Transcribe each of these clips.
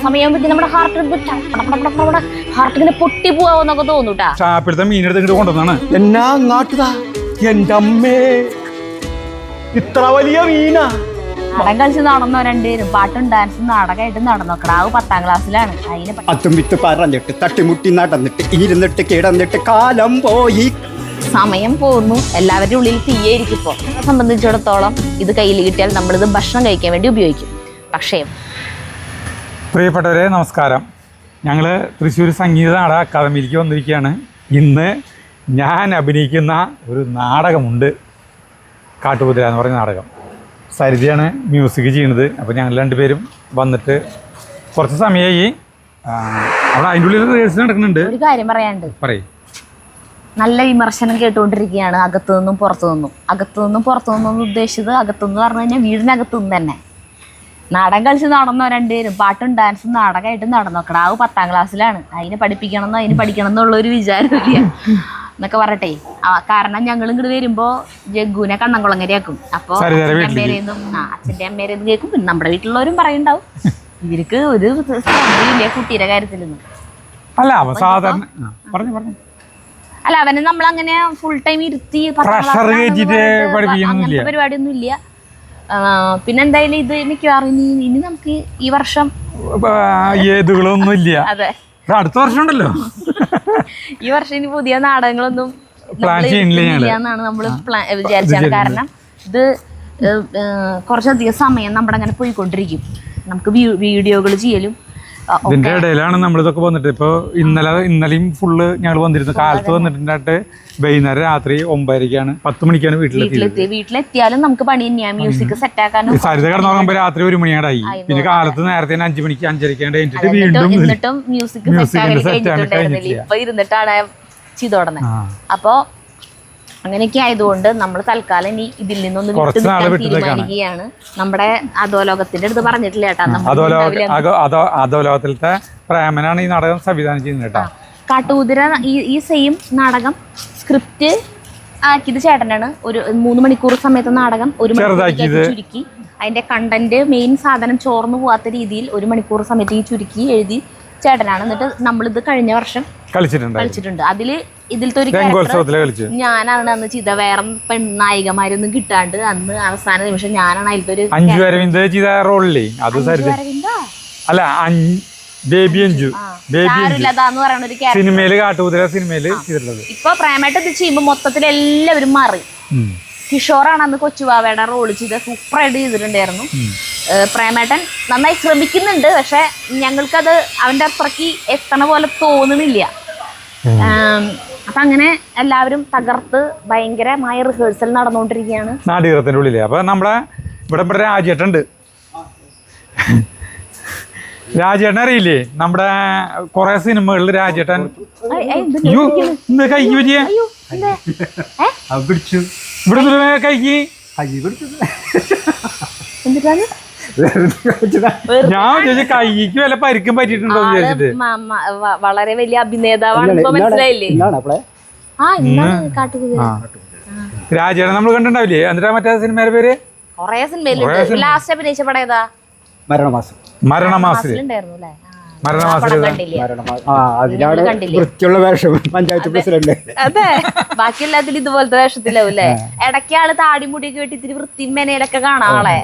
സമയമാകുമ്പോ നമ്മുടെ ഹാർട്ടിങ്ങനെ പൊട്ടി പോവാന്നൊക്കെ തോന്നൂട്ടാ. ഷാപ്പിലത്തെ മീനെടുത്ത് കൊണ്ടുവന്നാണ്. എന്നാ നാട്ടുതാ എന്റെ അമ്മേ, ഇത്ര വലിയ മീനാ. നാടകം കളിച്ച് നടന്നോ രണ്ടുപേരും, പാട്ടും ഡാൻസും നാടകമായിട്ട് നടന്നോ. ക്രാവ് 10ാം ക്ലാസ്സിലാണ്. അതിന് അതും വിത്ത് പറഞ്ഞിട്ട് തട്ടിമുട്ടി നടന്നിട്ട് ഇരുന്നിട്ട് കിടന്നിട്ട് കാലം പോയി. സമയം പോകുന്നു, എല്ലാവരുടെ ഉള്ളിൽ തീയായിരിക്കും. ഇപ്പോൾ എന്നെ സംബന്ധിച്ചിടത്തോളം ഇത് കയ്യിൽ കിട്ടിയാൽ നമ്മളിത് ഭക്ഷണം കഴിക്കാൻ വേണ്ടി ഉപയോഗിക്കും. പക്ഷേ പ്രിയപ്പെട്ടവരെ നമസ്കാരം. ഞങ്ങൾ തൃശ്ശൂർ സംഗീത നാടക അക്കാദമിയിലേക്ക് വന്നിരിക്കുകയാണ്. ഇന്ന് ഞാൻ അഭിനയിക്കുന്ന ഒരു നാടകമുണ്ട്, കാട്ടുകുതിര എന്ന് പറഞ്ഞ നാടകം. സരിതയാണ് മ്യൂസിക് ചെയ്യുന്നത്. അപ്പോൾ ഞങ്ങൾ രണ്ടുപേരും വന്നിട്ട് കുറച്ച് സമയമായി. അവിടെ അതിൻ്റെ ഉള്ളിൽ റിഹേഴ്സൽ നടക്കുന്നുണ്ട്. ഒരു കാര്യം പറയാനുണ്ട്. പറയും. നല്ല വിമർശനം കേട്ടുകൊണ്ടിരിക്കുകയാണ് അകത്തു നിന്നും പുറത്തു നിന്നും. അകത്തു നിന്നും പുറത്തു നിന്നും ഉദ്ദേശിച്ചത് അകത്തുനിന്ന് പറഞ്ഞു കഴിഞ്ഞാൽ വീടിനകത്തു നിന്ന് തന്നെ. നാടകം കളിച്ച് നടന്നോ രണ്ടുപേരും, പാട്ടും ഡാൻസും നാടകമായിട്ട് നടന്നോ. ക്രാവ് 10ാം ക്ലാസ്സിലാണ്. അതിനെ പഠിപ്പിക്കണമെന്നോ അതിന് പഠിക്കണം എന്നുള്ളൊരു വിചാരമില്ല എന്നൊക്കെ പറയട്ടെ. കാരണം ഞങ്ങൾ ഇങ്ങോട്ട് വരുമ്പോ ജഗ്ഗുവിനെ കണ്ണംകുളങ്ങരയാക്കും. അപ്പോൾ അച്ഛൻ്റെ അമ്മേരെന്ന് കേൾക്കും. പിന്നെ നമ്മുടെ വീട്ടിലുള്ളവരും പറയുണ്ടാവും ഇവർക്ക് ഒരു ഇല്ലേ കുട്ടിയുടെ കാര്യത്തിലൊന്നും. അല്ല, അവനെ നമ്മളങ്ങനെ ഫുൾ ടൈം ഇരുത്തി അങ്ങനത്തെ പരിപാടിയൊന്നും ഇല്ല. പിന്നെ എന്തായാലും ഇത് മിക്കവാറും ഇനി നമുക്ക് ഈ വർഷം ഏതുകളൊന്നും ഇല്ല. അതെ, അടുത്ത വർഷം ഉണ്ടല്ലോ. ഈ വർഷം ഇനി പുതിയ നാടകങ്ങളൊന്നും ഇല്ലാന്നാണ് നമ്മൾ വിചാരിച്ചത്. കാരണം ഇത് കുറച്ചധികം സമയം നമ്മുടെ അങ്ങനെ പോയിക്കൊണ്ടിരിക്കും. നമുക്ക് വീഡിയോകൾ ചെയ്യലും ഇതിന്റെ ഇടയിലാണ് നമ്മളിതൊക്കെ വന്നിട്ട്. ഇപ്പോൾ ഇന്നലെയും ഫുള്ള് ഞങ്ങൾ വന്നിരുന്നു. കാലത്ത് വന്നിട്ടുണ്ടായിട്ട് വൈകുന്നേരം രാത്രി 9:30 10 മണിക്കാണ് വീട്ടിലെത്തിയാലും നമുക്ക് പണി തന്നെയാണ്. മ്യൂസിക് സെറ്റ് ആക്കാനും. സരിത കിടന്നുറങ്ങുമ്പോൾ രാത്രി 1 മണിയായി. പിന്നെ കാലത്ത് നേരത്തെ 5 മണിക്ക് 5:30 എന്നിട്ടും മ്യൂസിക് ഇപ്പൊ ഇരുന്നിട്ടാണ് ചെയ്തോടുന്നത്. അപ്പോ അങ്ങനെയൊക്കെ ആയതുകൊണ്ട് നമ്മൾ തൽക്കാലം ഇനി ഇതിൽ നിന്നൊന്ന് തീരുമാനിക്കുകയാണ്. നമ്മുടെ അധോലോകത്തിന്റെ അടുത്ത് പറഞ്ഞിട്ടില്ല കേട്ടാ. അധോലോകത്തിലത്തെ പ്രേമനാണ് ഈ നാടകം സംവിധാനം ചെയ്യുന്നത് കേട്ടോ. കാട്ടുകുതിര ഈ സെയിം നാടകം സ്ക്രിപ്റ്റ് ആക്കിയത് ചേട്ടനാണ്. ഒരു 3 മണിക്കൂർ സമയത്ത് നാടകം 1 മണിക്കൂർ ചുരുക്കി അതിന്റെ കണ്ടന്റ് മെയിൻ സാധനം ചോർന്നു പോവാത്ത രീതിയിൽ 1 മണിക്കൂർ സമയത്ത് ഈ ചുരുക്കി എഴുതി ചേട്ടനാണ്. എന്നിട്ട് നമ്മളിത് കഴിഞ്ഞ വർഷം കളിച്ചിട്ടുണ്ട്. ഇതിലത്തെ ഒരു ഞാനാണ് അന്ന് ചെയ്ത. വേറെ പെണ്ണായികമാരൊന്നും കിട്ടാണ്ട് അന്ന് അവസാന നിമിഷം ഞാനാണ് അതിലത്തെ ഒരു സിനിമയില് കാട്ടുകുതിര സിനിമയില് ചെയ്തിട്ടുള്ളത്. ഇപ്പൊ പ്രേമായിട്ട് ഇത് ചെയ്യുമ്പോ മൊത്തത്തിൽ എല്ലാവരും മാറി. കിഷോറാണ് അന്ന് കൊച്ചുവാവയുടെ റോള് ചെയ്ത് സൂപ്പറായിട്ട് ചെയ്തിട്ടുണ്ടായിരുന്നു. പ്രേമേട്ടൻ നന്നായി ശ്രമിക്കുന്നുണ്ട്. പക്ഷെ ഞങ്ങൾക്കത് അവന്റെ അത്രയ്ക്ക് എത്തണ പോലെ തോന്നുന്നില്ല. അപ്പൊ അങ്ങനെ എല്ലാവരും തകർത്ത് ഭയങ്കരമായ റിഹേഴ്സൽ നടന്നുകൊണ്ടിരിക്കുകയാണ് നാടകത്തിന്റെ ഉള്ളില്. അപ്പൊ നമ്മുടെ ഇവിടെ രാജേട്ടുണ്ട്. രാജേട്ടൻ അറിയില്ലേ? നമ്മുടെ കൊറേ സിനിമകളിൽ രാജേട്ടൻ കൈക്ക് പറ്റിയ ഇവിടെ കൈക്ക് ഞാൻ ചോദിച്ചു കൈക്ക് വല്ല പരിക്കും പറ്റിയിട്ടുണ്ടോ വിചാരിച്ചിട്ട്. വളരെ വലിയ അഭിനേതാവാണ്. മനസ്സിലായില്ലേ? രാജേട്ടൻ നമ്മൾ കണ്ടിട്ടുണ്ടാവില്ലേ? എന്നിട്ടാ മറ്റേ സിനിമയുടെ പേര് കൊറേ സിനിമയിലുണ്ട്. ലാസ്റ്റ് അഭിനയിച്ച പടം ഏതാ? മരണമാസത്തിലുണ്ടായിരുന്നു അല്ലേ? വൃത്തിയുള്ള വേഷം പഞ്ചായത്ത് പ്രസിഡന്റ്. അതെ, ബാക്കി എല്ലാത്തിലും ഇതുപോലത്തെ വേഷത്തിലാവൂല്ലേ? ഇടയ്ക്ക് ആള് താടിമുടിയൊക്കെ വെട്ടി ഇത്തിരി വൃത്തിയും മെനയിലൊക്കെ കാണാം ആളെ.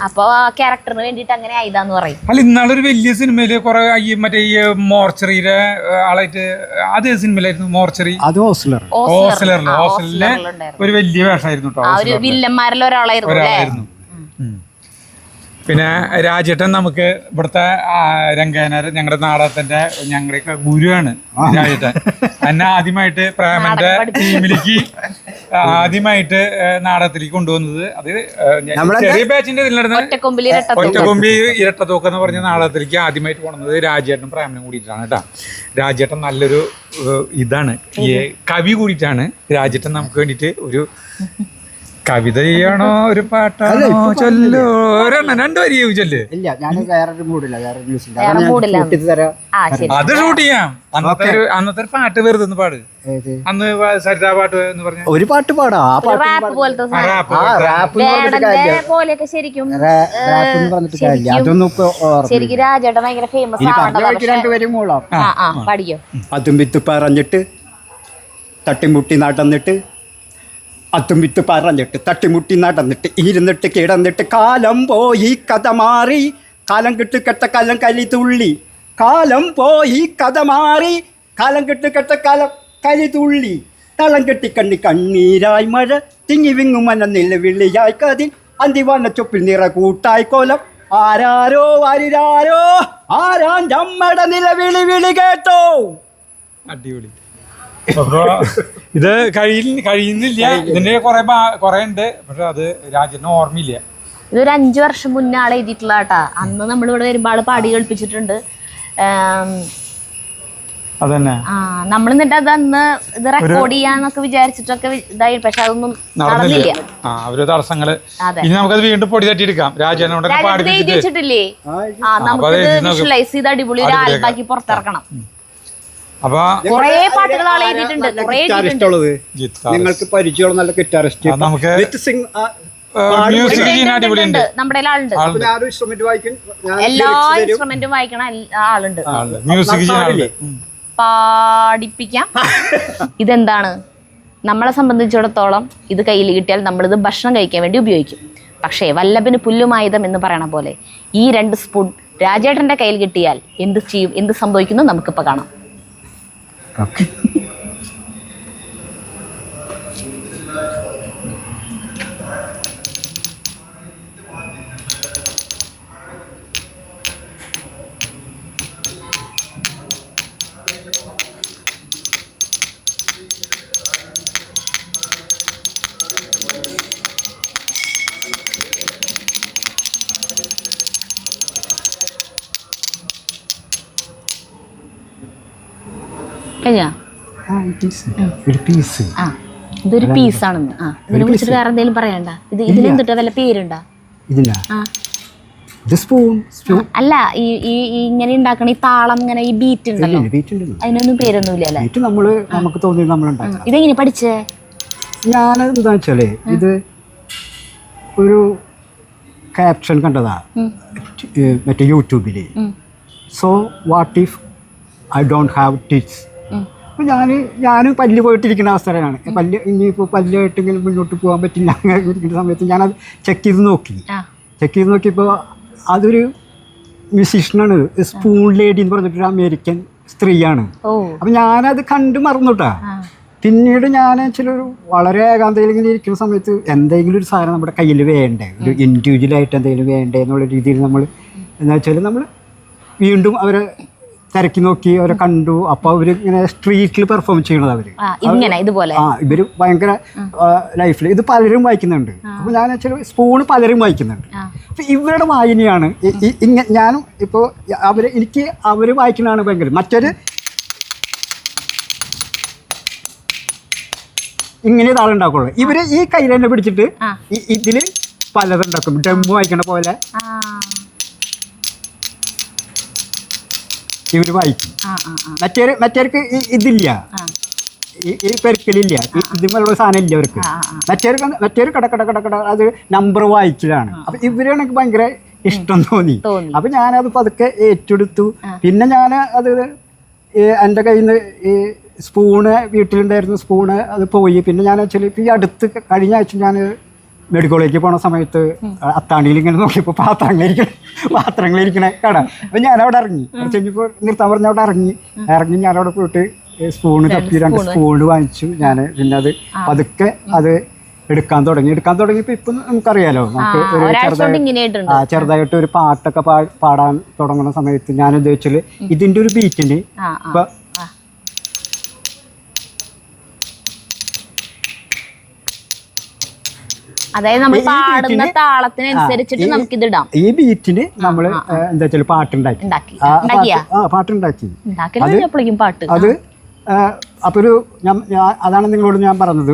അപ്പൊ ക്യാരക്ടറിന് വേണ്ടിട്ട് അങ്ങനെ ആയതാന്ന് പറയും. അല്ല, ഇന്നാളൊരു വലിയ സിനിമയില് കുറെ മറ്റേ ഈ മോർച്ചറിയുടെ ആളായിട്ട് അതേ സിനിമയിലായിരുന്നു. മോർച്ചറി ഹോസ്റ്റലറിലെ ഒരു വലിയ വേഷമായിരുന്നു കേട്ടോ. ഒരു വില്ലന്മാരിൽ ഒരാളായിരുന്നു. പിന്നെ രാജേട്ടൻ നമുക്ക് ഇവിടുത്തെ രംഗേനർ ഞങ്ങളുടെ നാടകത്തിന്റെ ഞങ്ങളുടെയൊക്കെ ഗുരുവാണ് രാജേട്ടൻ. എന്നെ ആദ്യമായിട്ട് പ്രേമന്റെ ടീമിലേക്ക് ആദ്യമായിട്ട് നാടകത്തിലേക്ക് കൊണ്ടുവന്നത് അത് ചെറിയ ബാച്ചിന്റെ ഇതിലിരുന്ന് ഒറ്റക്കൊമ്പി ഇരട്ടത്തോക്ക് എന്ന് പറഞ്ഞ നാടകത്തിലേക്ക് ആദ്യമായിട്ട് കൊണ്ടുവന്നത് രാജേട്ടനും പ്രേമനും കൂടിയിട്ടാണ് കേട്ടോ. രാജേട്ടൻ നല്ലൊരു ഇതാണ്, കവി കൂടിയിട്ടാണ് രാജേട്ടൻ നമുക്ക് വേണ്ടിയിട്ട് ഒരു കവിത ചെയ്യണോ ഒരു പാട്ടാണോ ചൊല്ലോ ഒരെണ്ണം രണ്ടുപേരും ചോദിച്ചല്ലേ? ഇല്ല ഞാൻ വേറൊരു മൂടില്ല, വേറൊരു മ്യൂസിക് വേറെ മൂടില്ല. ആ ശരി. അത് ഷൂട്ട് ചെയ്യാം. അന്നത്തെ ഒരു പാട്ട് വെറുതെ ഒന്ന് പാട്. അന്ന് സരിതാ പാട്ട് എന്ന് പറഞ്ഞ ഒരു പാട്ട് പാടാം. ആ പാട്ട് റാപ്പ് പോലത്തെ റാപ്പ് പോലെയൊക്കെ ശരിക്കും പറഞ്ഞിട്ട് കാര്യമില്ല. അതൊന്നും ഇപ്പൊ ശരിക്കും രാജേട്ടൻ ഭയങ്കര ഫേമസ് ആണ്. രണ്ടുപേരും മൂളാം. പഠിക്കോ. അതും വിത്ത് പറഞ്ഞിട്ട് തട്ടിമുട്ടി നടന്നിട്ട്, അതും വിത്ത് പറഞ്ഞിട്ട് തട്ടിമുട്ടി നടന്നിട്ട് ഇരുന്നിട്ട് കിടന്നിട്ട് കാലം പോയി കഥ മാറി, കാലം കിട്ടുകെട്ട കാലം കലി തുള്ളി, കാലം പോയി കഥ മാറി, കാലം കിട്ടുകെട്ട കാലം കലി തുള്ളി, തളം കെട്ടിക്കണ്ണി കണ്ണീരായി മഴ തിങ്ങി വിങ്ങും മന നിലവിളിയായി കതിൽ അന്തിവാന ചൊപ്പിൽ നിറ കൂട്ടായി കോലം, ആരാരോ ആരിരാരോ ആരാൻ്റെ നിലവിളി വിളി കേട്ടോ. അടിപൊളി. അപ്പൊ ഇത് കഴിയുന്നില്ല. ഇതിന്റെ കൊറേ ഉണ്ട്, പക്ഷെ അത് രാജ്യത്തിന് ഓർമ്മയില്ല. ഇതൊരു 5 വർഷം മുന്നേ ആളെ എഴുതിയിട്ടുള്ള കേട്ടാ. അന്ന് നമ്മളിവിടെ വരുമ്പോ ആള് പാടി കേൾപ്പിച്ചിട്ടുണ്ട്. അതന്നെ നമ്മൾ എന്നിട്ട് അത് അന്ന് ഇത് റെക്കോർഡ് ചെയ്യാന്നൊക്കെ വിചാരിച്ചിട്ടൊക്കെ ഇതായി, പക്ഷെ അതൊന്നും നടന്നില്ല. അവര് തടസ്സങ്ങള്. ഇനി നമുക്കത് വീണ്ടും പൊടി തട്ടിയെടുക്കാം. രാജേട്ടനോട് എഴുതിച്ചിട്ടില്ലേ? നമുക്കിത് വിഷ്വലൈസ് ചെയ്ത് അടിപൊളി ഒരു ആൽബാക്കി പുറത്തിറക്കണം. അപ്പൊ കൊറേ പാട്ടുകൾ ആളെ എഴുതിയിട്ടുണ്ട്. നിങ്ങൾക്ക് പരിചയമുള്ള നല്ല ഗിറ്റാറിസ്റ്റ് നമുക്ക് നമ്മുടെ ആളുണ്ട്. എല്ലാ ഇൻസ്ട്രുമെന്റും വായിക്കണ ആളുണ്ട്. പാടിപ്പിക്കാം. ഇതെന്താണ് നമ്മളെ സംബന്ധിച്ചിടത്തോളം, ഇത് കയ്യിൽ കിട്ടിയാൽ നമ്മളിത് ഭക്ഷണം കഴിക്കാൻ വേണ്ടി ഉപയോഗിക്കും. പക്ഷേ വല്ലഭന് പുല്ലുമായുധം എന്ന് പറയണ പോലെ ഈ 2 സ്പൂൺ രാജേട്ടന്റെ കയ്യിൽ കിട്ടിയാൽ എന്ത് ചെയ്യും, എന്ത് സംഭവിക്കുന്നു നമുക്കിപ്പോൾ കാണാം. ഇതൊരു പീസാണെന്ന്. ഇതിനെ കുറിച്ചിട്ട് വേറെ എന്തെങ്കിലും പറയണ്ട? ഇതിനെന്തിട്ടാ വല്ല പേരുണ്ടാ? അല്ല, ഈ ഇങ്ങനെ ഉണ്ടാക്കണ ഈ താളം, ഇങ്ങനെ ഈ ബീറ്റ് ഉണ്ടല്ലോ, അതിനൊന്നും പേരൊന്നുമില്ല അല്ലേ? ഇതെങ്ങനെ പഠിച്ചേ? ഞാൻ എന്താ വെച്ചാലേ, ഇത് ഒരു ക്യാപ്ഷൻ കണ്ടതാ മറ്റേ യൂട്യൂബില്. So what if I don't have tips. അപ്പോൾ ഞാൻ പല്ല് പോയിട്ടിരിക്കുന്ന അവസരമാണ്. ഇനിയിപ്പോൾ പല്ലായിട്ടെങ്കിലും മുന്നോട്ട് പോകാൻ പറ്റില്ല അങ്ങനെ ഇരിക്കുന്ന സമയത്ത് ഞാനത് ചെക്ക് ചെയ്ത് നോക്കിയപ്പോൾ അതൊരു മ്യൂസീഷ്യനാണ്, സ്പൂൺ ലേഡി എന്ന് പറഞ്ഞിട്ടൊരു അമേരിക്കൻ സ്ത്രീയാണ്. അപ്പം ഞാനത് കണ്ട് മറന്നുട്ടാ. പിന്നീട് ഞാൻ ചിലൊരു വളരെ ഏകാന്തയിൽ ഇങ്ങനെ ഇരിക്കുന്ന സമയത്ത് എന്തെങ്കിലും ഒരു സാധനം നമ്മുടെ കയ്യിൽ വേണ്ടേ, ഒരു ഇൻഡിവിജ്വലായിട്ട് എന്തെങ്കിലും വേണ്ടേ എന്നുള്ള രീതിയിൽ നമ്മൾ എന്താ വെച്ചാൽ നമ്മൾ വീണ്ടും അവരെ തിരക്കി നോക്കി, അവരെ കണ്ടു. അപ്പോൾ അവർ ഇങ്ങനെ സ്ട്രീറ്റിൽ പെർഫോം ചെയ്യണത് ഇവർ ഭയങ്കര ലൈഫിൽ ഇത് പലരും വായിക്കുന്നുണ്ട്. അപ്പോൾ ഞാൻ ചില സ്പൂണ് പലരും വായിക്കുന്നുണ്ട്. അപ്പം ഇവരുടെ വായനയാണ് ഞാനും ഇപ്പോൾ എനിക്ക് അവർ വായിക്കുന്നതാണ് ഭയങ്കര. മറ്റൊരു ഇങ്ങനെ താളുണ്ടാക്കുള്ളൂ. ഇവര് ഈ കയ്യിൽ തന്നെ പിടിച്ചിട്ട് ഇതിൽ പലതുണ്ടാക്കും. ഡ്രം വായിക്കണ പോലെ ഇവര് വായിക്കും. മറ്റേർക്ക് ഇതില്ല, ഈ പെരുക്കലില്ല, ഇതുപോലുള്ള സാധനം ഇല്ല അവർക്ക്. മറ്റേര് കട അത് നമ്പർ വായിക്കലാണ്. അപ്പൊ ഇവരാണ് എനിക്ക് ഭയങ്കര ഇഷ്ടം തോന്നി. അപ്പൊ ഞാനത് പതുക്കെ ഏറ്റെടുത്തു. പിന്നെ ഞാൻ അത് എൻ്റെ കയ്യിൽ നിന്ന് ഈ സ്പൂണ് വീട്ടിലുണ്ടായിരുന്നു, സ്പൂണ് അത് പോയി. പിന്നെ ഞാൻ വെച്ചാൽ ഈ അടുത്ത് കഴിഞ്ഞ ആഴ്ച ഞാൻ മെഡിക്കൽ കോളേജിൽ പോണ സമയത്ത് അത്താണിയിൽ ഇങ്ങനെ നോക്കിയപ്പോൾ പാത്രങ്ങളിരിക്കണ കട. അപ്പം ഞാനവിടെ ഇറങ്ങി, കഴിഞ്ഞപ്പോൾ നിർത്താൻ പറഞ്ഞ അവിടെ ഇറങ്ങി ഞാനവിടെ പോയിട്ട് സ്പൂണ് തപ്പി 2 സ്പൂണ് വാങ്ങിച്ചു ഞാൻ. പിന്നെ അത് പതുക്കെ അത് എടുക്കാൻ തുടങ്ങിയപ്പോൾ ഇപ്പം നമുക്കറിയാലോ, നമുക്ക് ഒരു ചെറുതായിട്ട് ഒരു പാട്ടൊക്കെ പാടാൻ തുടങ്ങുന്ന സമയത്ത് ഞാൻ ഉദ്ദേശിച്ചാൽ ഇതിൻ്റെ ഒരു ബീറ്റിന് ഇപ്പം അതായത് നമ്മൾ പാടുന്ന താളത്തിനനുസരിച്ചിട്ട് നമുക്ക് ഇതിടാം. ഈ ബീറ്റിന് നമ്മൾ എന്താ വെച്ചാൽ പാട്ടുണ്ടാക്കി. അത് അപ്പോൾ അതാണ് നിങ്ങളോട് ഞാൻ പറഞ്ഞത്,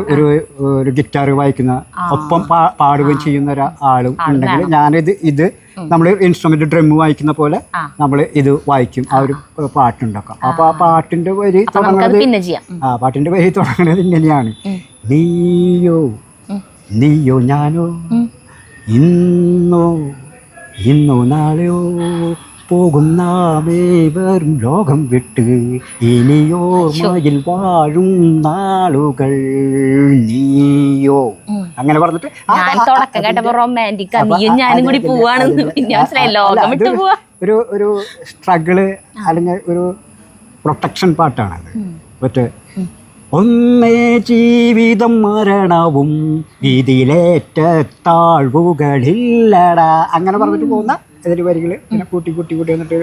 ഒരു ഗിറ്റാർ വായിക്കുന്ന ഒപ്പം പാടുകയും ചെയ്യുന്ന ഒരാളും ഉണ്ടെങ്കിൽ ഇത് നമ്മൾ ഇൻസ്ട്രുമെന്റ് ഡ്രം വായിക്കുന്ന പോലെ നമ്മൾ ഇത് വായിക്കും, ആ ഒരു പാട്ടുണ്ടാക്കാം. അപ്പോൾ ആ പാട്ടിന്റെ വരി തുടങ്ങുന്നത് ഇങ്ങനെയാണ്: നീയോ ഞാനോ, ഇന്നോ നാളെയോ പോകും നാമേ വരും ലോകം വിട്ട്, ഇനിയോർമ്മയിൽ വാഴും നാളുകൾ നീയോ. അങ്ങനെ പറഞ്ഞിട്ട് ഒരു സ്ട്രഗിള് അല്ലെങ്കിൽ ഒരു പ്രൊട്ടക്ഷൻ പാട്ടാണത്. മറ്റേ ഒന്നേ ജീവിതം മരണവും ഇതിലേറ്റ താഴ്വുകളില്ലടാ, അങ്ങനെ പറഞ്ഞിട്ട് പോകുന്ന ഇതിൽ വരികൾ ഇങ്ങനെ കൂട്ടി വന്നിട്ട്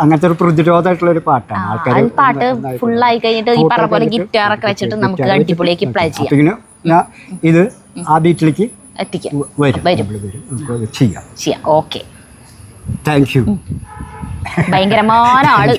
അങ്ങനത്തെ ഒരു പ്രതിരോധമായിട്ടുള്ള ഒരു പാട്ടാണ്. ആൾക്കാർ പാട്ട് ഫുള്ളായി കഴിഞ്ഞിട്ട് ഈ പറഞ്ഞ പോലെ ഗിറ്റാറൊക്കെ വെച്ചിട്ട് നമുക്ക് അടിപൊളിയാക്കി പ്ലേ ചെയ്യാം. ഞാൻ ഇത് ആ ബീറ്റിലേക്ക് വരും. ചെയ്യാം. Okay, thank you. ഭയങ്കരമായ ആള്.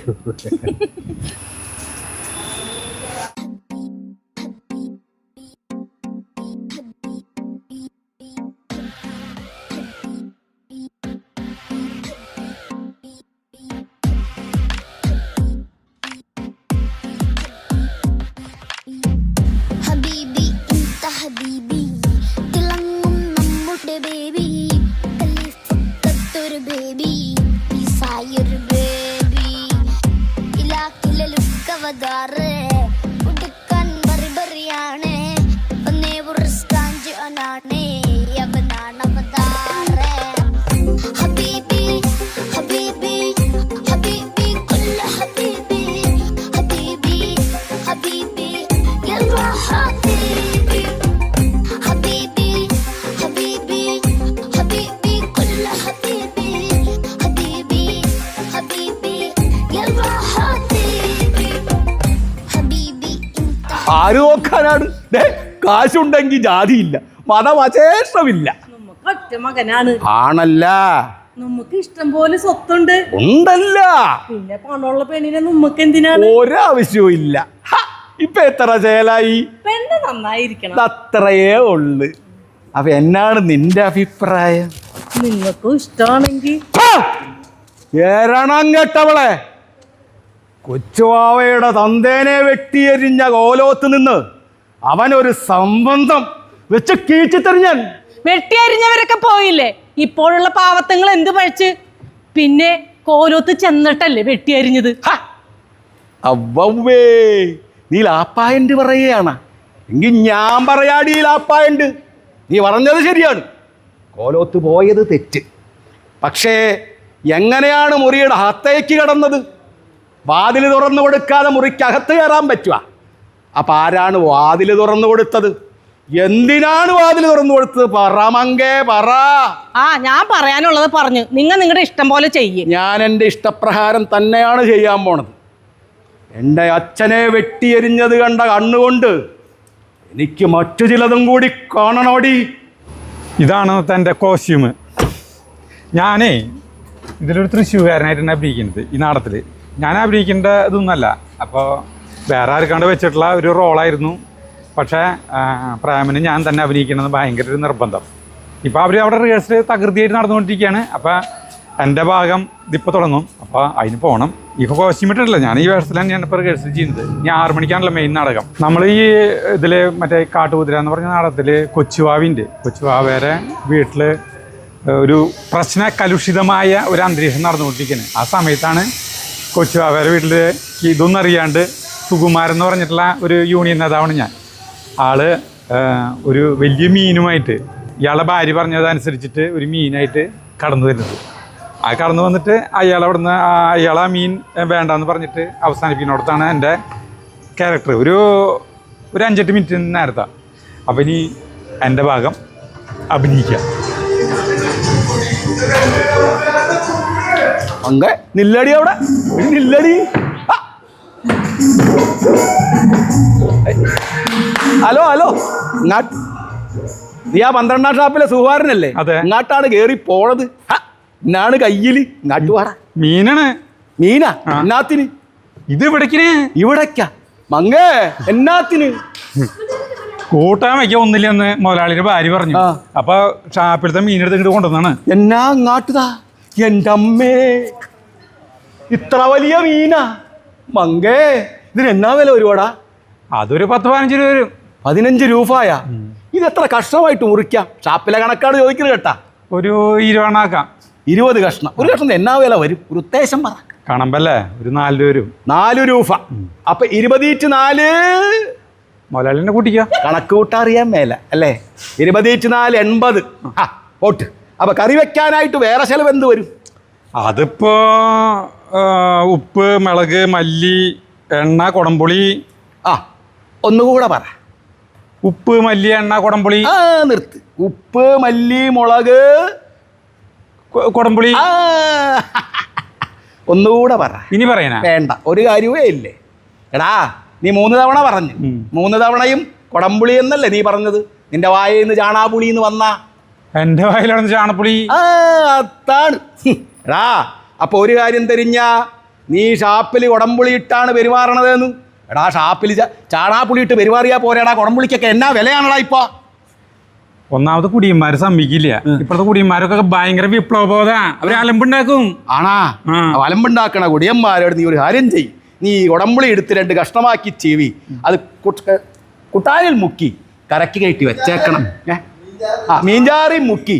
ആര് നോക്കാനാണ്? കാശുണ്ടെങ്കിൽ ജാതിയില്ല, മതമശേഷമില്ല. ഒറ്റ മകനാണ്. ആണല്ല, നമുക്ക് ഇഷ്ടം പോലെ സ്വത്തുണ്ട്. ഉണ്ടല്ല, പിന്നെ പണമുള്ള പെണ്ണിനെ നമുക്ക് എന്തിനാണ്? ഒരാവശ്യവും ഇല്ല. ഇപ്പൊ എത്ര ചേലായി? പെണ്ണ് നന്നായിരിക്കണം, അത്രയേ ഉള്ളു. അപ്പൊ എന്നാണ് നിന്റെ അഭിപ്രായം? നിങ്ങൾക്കും ഇഷ്ടമാണെങ്കിൽ ഏരണം കേട്ടവളെ, കൊച്ചുവാവയുടെ തന്തേനെ വെട്ടിയെരിഞ്ഞ കോലോത്ത് നിന്ന് അവനൊരു സംബന്ധം വെച്ച് കീച്ചിത്തെറിഞ്ഞാൻ. വെട്ടിയരിഞ്ഞവരൊക്കെ പോയില്ലേ, ഇപ്പോഴുള്ള പാവത്തങ്ങൾ എന്ത് പഴിച്ച്? പിന്നെ കോലോത്ത് ചെന്നിട്ടല്ലേ വെട്ടിയരിഞ്ഞത്? അവ്വേ, നീ ലാപ്പായണ്ട് പറയുകയാണ് എങ്കിൽ ഞാൻ പറയാടി ലാപ്പായണ്ട്. നീ പറഞ്ഞത് ശരിയാണ്, കോലോത്ത് പോയത് തെറ്റ്. പക്ഷേ എങ്ങനെയാണ് മുറിയുടെ അകത്തേക്ക് കിടന്നത്? വാതിൽ തുറന്നു കൊടുക്കാതെ മുറിക്കകത്ത് കയറാൻ പറ്റുക? അപ്പം ആരാണ് വാതിൽ തുറന്നു കൊടുത്തത്? എന്തിനാണ് വാതിൽ തുറന്നു കൊടുത്തത്? പറ മങ്കേ, പറ. ഞാൻ പറയാനുള്ളത് പറഞ്ഞു. നിങ്ങളുടെ ഇഷ്ടം പോലെ ചെയ്യും. ഞാൻ എൻ്റെ ഇഷ്ടപ്രകാരം തന്നെയാണ് ചെയ്യാൻ പോണത്. എൻ്റെ അച്ഛനെ വെട്ടിയെരിഞ്ഞത് കണ്ട കണ്ണുകൊണ്ട് എനിക്ക് മറ്റു ചിലതും കൂടി കാണണോടി. ഇതാണ് തൻ്റെ കോസ്റ്റ്യൂം. ഞാനേ ഇതിലൊരു തൃശ്ശൂർകാരനായിട്ടാണ് അഭിനയിക്കുന്നത് ഈ നാടകത്തിൽ. ഞാൻ അഭിനയിക്കേണ്ട ഇതൊന്നുമല്ല, അപ്പോൾ വേറെ ആർക്കാണ്ട് വെച്ചിട്ടുള്ള ഒരു റോളായിരുന്നു. പക്ഷേ പ്രേമന് ഞാൻ തന്നെ അഭിനയിക്കണമെന്ന് ഭയങ്കര ഒരു നിർബന്ധം. ഇപ്പോൾ അവർ അവിടെ റിഹേഴ്സൽ തകൃതിയായിട്ട് നടന്നുകൊണ്ടിരിക്കുകയാണ്. അപ്പോൾ എൻ്റെ ഭാഗം ഇതിപ്പോൾ തുടങ്ങും, അപ്പോൾ അതിന് പോകണം. ഇപ്പോൾ കോസ്റ്റ്യൂം ഇട്ടിട്ടില്ല, ഞാൻ ഈ വേഷത്തിൽ തന്നെയാണ് ഇപ്പോൾ റിഹേഴ്സൽ ചെയ്യുന്നത്. ഇനി 6 മണിക്കാണല്ലോ മെയിൻ നാടകം. നമ്മൾ ഈ ഇതിൽ മറ്റേ കാട്ടുകുതിര എന്ന് പറഞ്ഞ നാടകത്തിൽ കൊച്ചുവാവിൻ്റെ കൊച്ചുവാവേരെ വീട്ടിൽ ഒരു കലുഷിതമായ ഒരു അന്തരീക്ഷം നടന്നുകൊണ്ടിരിക്കുന്നത്. ആ സമയത്താണ് കൊച്ചുവാവേരെ വീട്ടിൽ ഇതൊന്നും അറിയാണ്ട് സുകുമാരൻ എന്ന് പറഞ്ഞിട്ടുള്ള ഒരു യൂണിയൻ നേതാവാണ് ഞാൻ. ആള് ഒരു വലിയ മീനുമായിട്ട്, ഇയാളെ ഭാര്യ പറഞ്ഞതനുസരിച്ചിട്ട് ഒരു മീനായിട്ട് കടന്നു വരുന്നത്. ആ കടന്നു വന്നിട്ട് അയാളവിടുന്ന് അയാളെ മീൻ വേണ്ടെന്ന് പറഞ്ഞിട്ട് അവസാനിപ്പിക്കുന്നിടത്താണ് എൻ്റെ ക്യാരക്ടർ. ഒരു 5-8 മിനിറ്റ് നേരത്താണ്. അപ്പം ഇനി എൻ്റെ ഭാഗം അഭിനയിക്കാം. അങ്ങ നില്ലടി, അവിടെ നില്ലടി. ഹലോ നീ ആ 12ാം ഷാപ്പിലെ സുഹാരനല്ലേ? അതെ. ഇങ്ങാട്ടാണ് കേറി പോണത്. എന്നാണ് കയ്യില്? ഇങ്ങാട്ട് വാടാ. മീനാണ്. മീനാ? എന്നാത്തിന്? ഇത് ഇവിടേക്കിന്. ഇവിടേക്കാ? മങ്ങേ എന്നാത്തിന് കൂട്ടാൻ വയ്ക്കാൻ ഒന്നില്ലെന്ന് മുതലാളിയുടെ ഭാര്യ പറഞ്ഞു. അപ്പൊ ഷാപ്പിലത്തെ മീനെടുത്ത് ഇങ്ങോട്ട് കൊണ്ടുവന്നാണ്. എന്നാ അങ്ങാട്ടുതാ എൻ്റെ അമ്മേ, ഇത്ര വലിയ മീനാ മങ്കേ. ഇതിന് എന്നാ വില ഒരുപാടാ? അതൊരു 10-15 രൂപ വരും. 15 രൂപയാ? ഇത് എത്ര കഷ്ണമായിട്ട് മുറിക്കാം? ഷാപ്പിലെ കണക്കാണ് ചോദിക്കുന്നത് കേട്ടാ. ഒരു 20 എണ്ണം ആക്കാം. 20 കഷ്ണം. ഒരു കഷ്ണം എന്നാ വില വരും? ഒരു ഉദ്ദേശം പറ. കണമ്പല്ലേ, ഒരു 4 രൂപ വരും. 4 രൂപ. അപ്പൊ 20×4 മുതലാളിനെ കൂട്ടിക്കോ. കണക്ക് കൂട്ടറിയാൻ മേല അല്ലേ? 20×4 80. പോട്ട്. അപ്പൊ കറി വെക്കാനായിട്ട് വേറെ ചെലവ് എന്ത് വരും? അതിപ്പോ ഉപ്പ്, മുളക്, മല്ലി, എണ്ണ, കുടംപുളി. ഒന്നുകൂടെ പറ. ഉപ്പ്, മല്ലി, എണ്ണ, കുടംപുളി. നിർത്ത്. ഉപ്പ്, മല്ലി, മുളക്, കുടംപുളി. ഒന്നുകൂടെ പറ. ഇനി പറയണ വേണ്ട, ഒരു കാര്യമേ ഇല്ലേ. എടാ നീ 3 തവണ പറഞ്ഞു. 3 തവണയും കുടംപുളി എന്നല്ലേ നീ പറഞ്ഞത്? നിന്റെ വായിൽ നിന്ന് ചാണാപുളി എന്ന് വന്ന എന്റെ വായിലാണ് ചാണപ്പുളി. അതാണ്. എടാ അപ്പൊ ഒരു കാര്യം തിരിഞ്ഞ, നീ ഷാപ്പിൽ കുടംപുളി ഇട്ടാണ് പെരുമാറണതെന്ന്. എടാ ഷാപ്പിൽ ചാണാപ്പുളി ഇട്ട് പെരുമാറിയാ പോരാടാ. കുടംപുളിക്കൊക്കെ എന്നാ വിലയാണടാ ഇപ്പൊ? ഒന്നാമത് കുടിയന്മാര് സമ്മതിക്കില്ല. ഇപ്പോഴത്തെ കുടിയന്മാരൊക്കെ ഭയങ്കര വിപ്ലവബോധ. അവര് അലമ്പുണ്ടാക്കും. ആണാ? അലമ്പുണ്ടാക്കണ കുടിയന്മാരോട് നീ ഒരു കാര്യം ചെയ്യ്. നീ കുടംപുളി എടുത്ത് 2 കഷ്ണമാക്കി ചീവി അത് കുട്ടാനിൽ മുക്കി കരക്ക് കയറ്റി വെച്ചേക്കണം. മീൻചാറി മുക്കി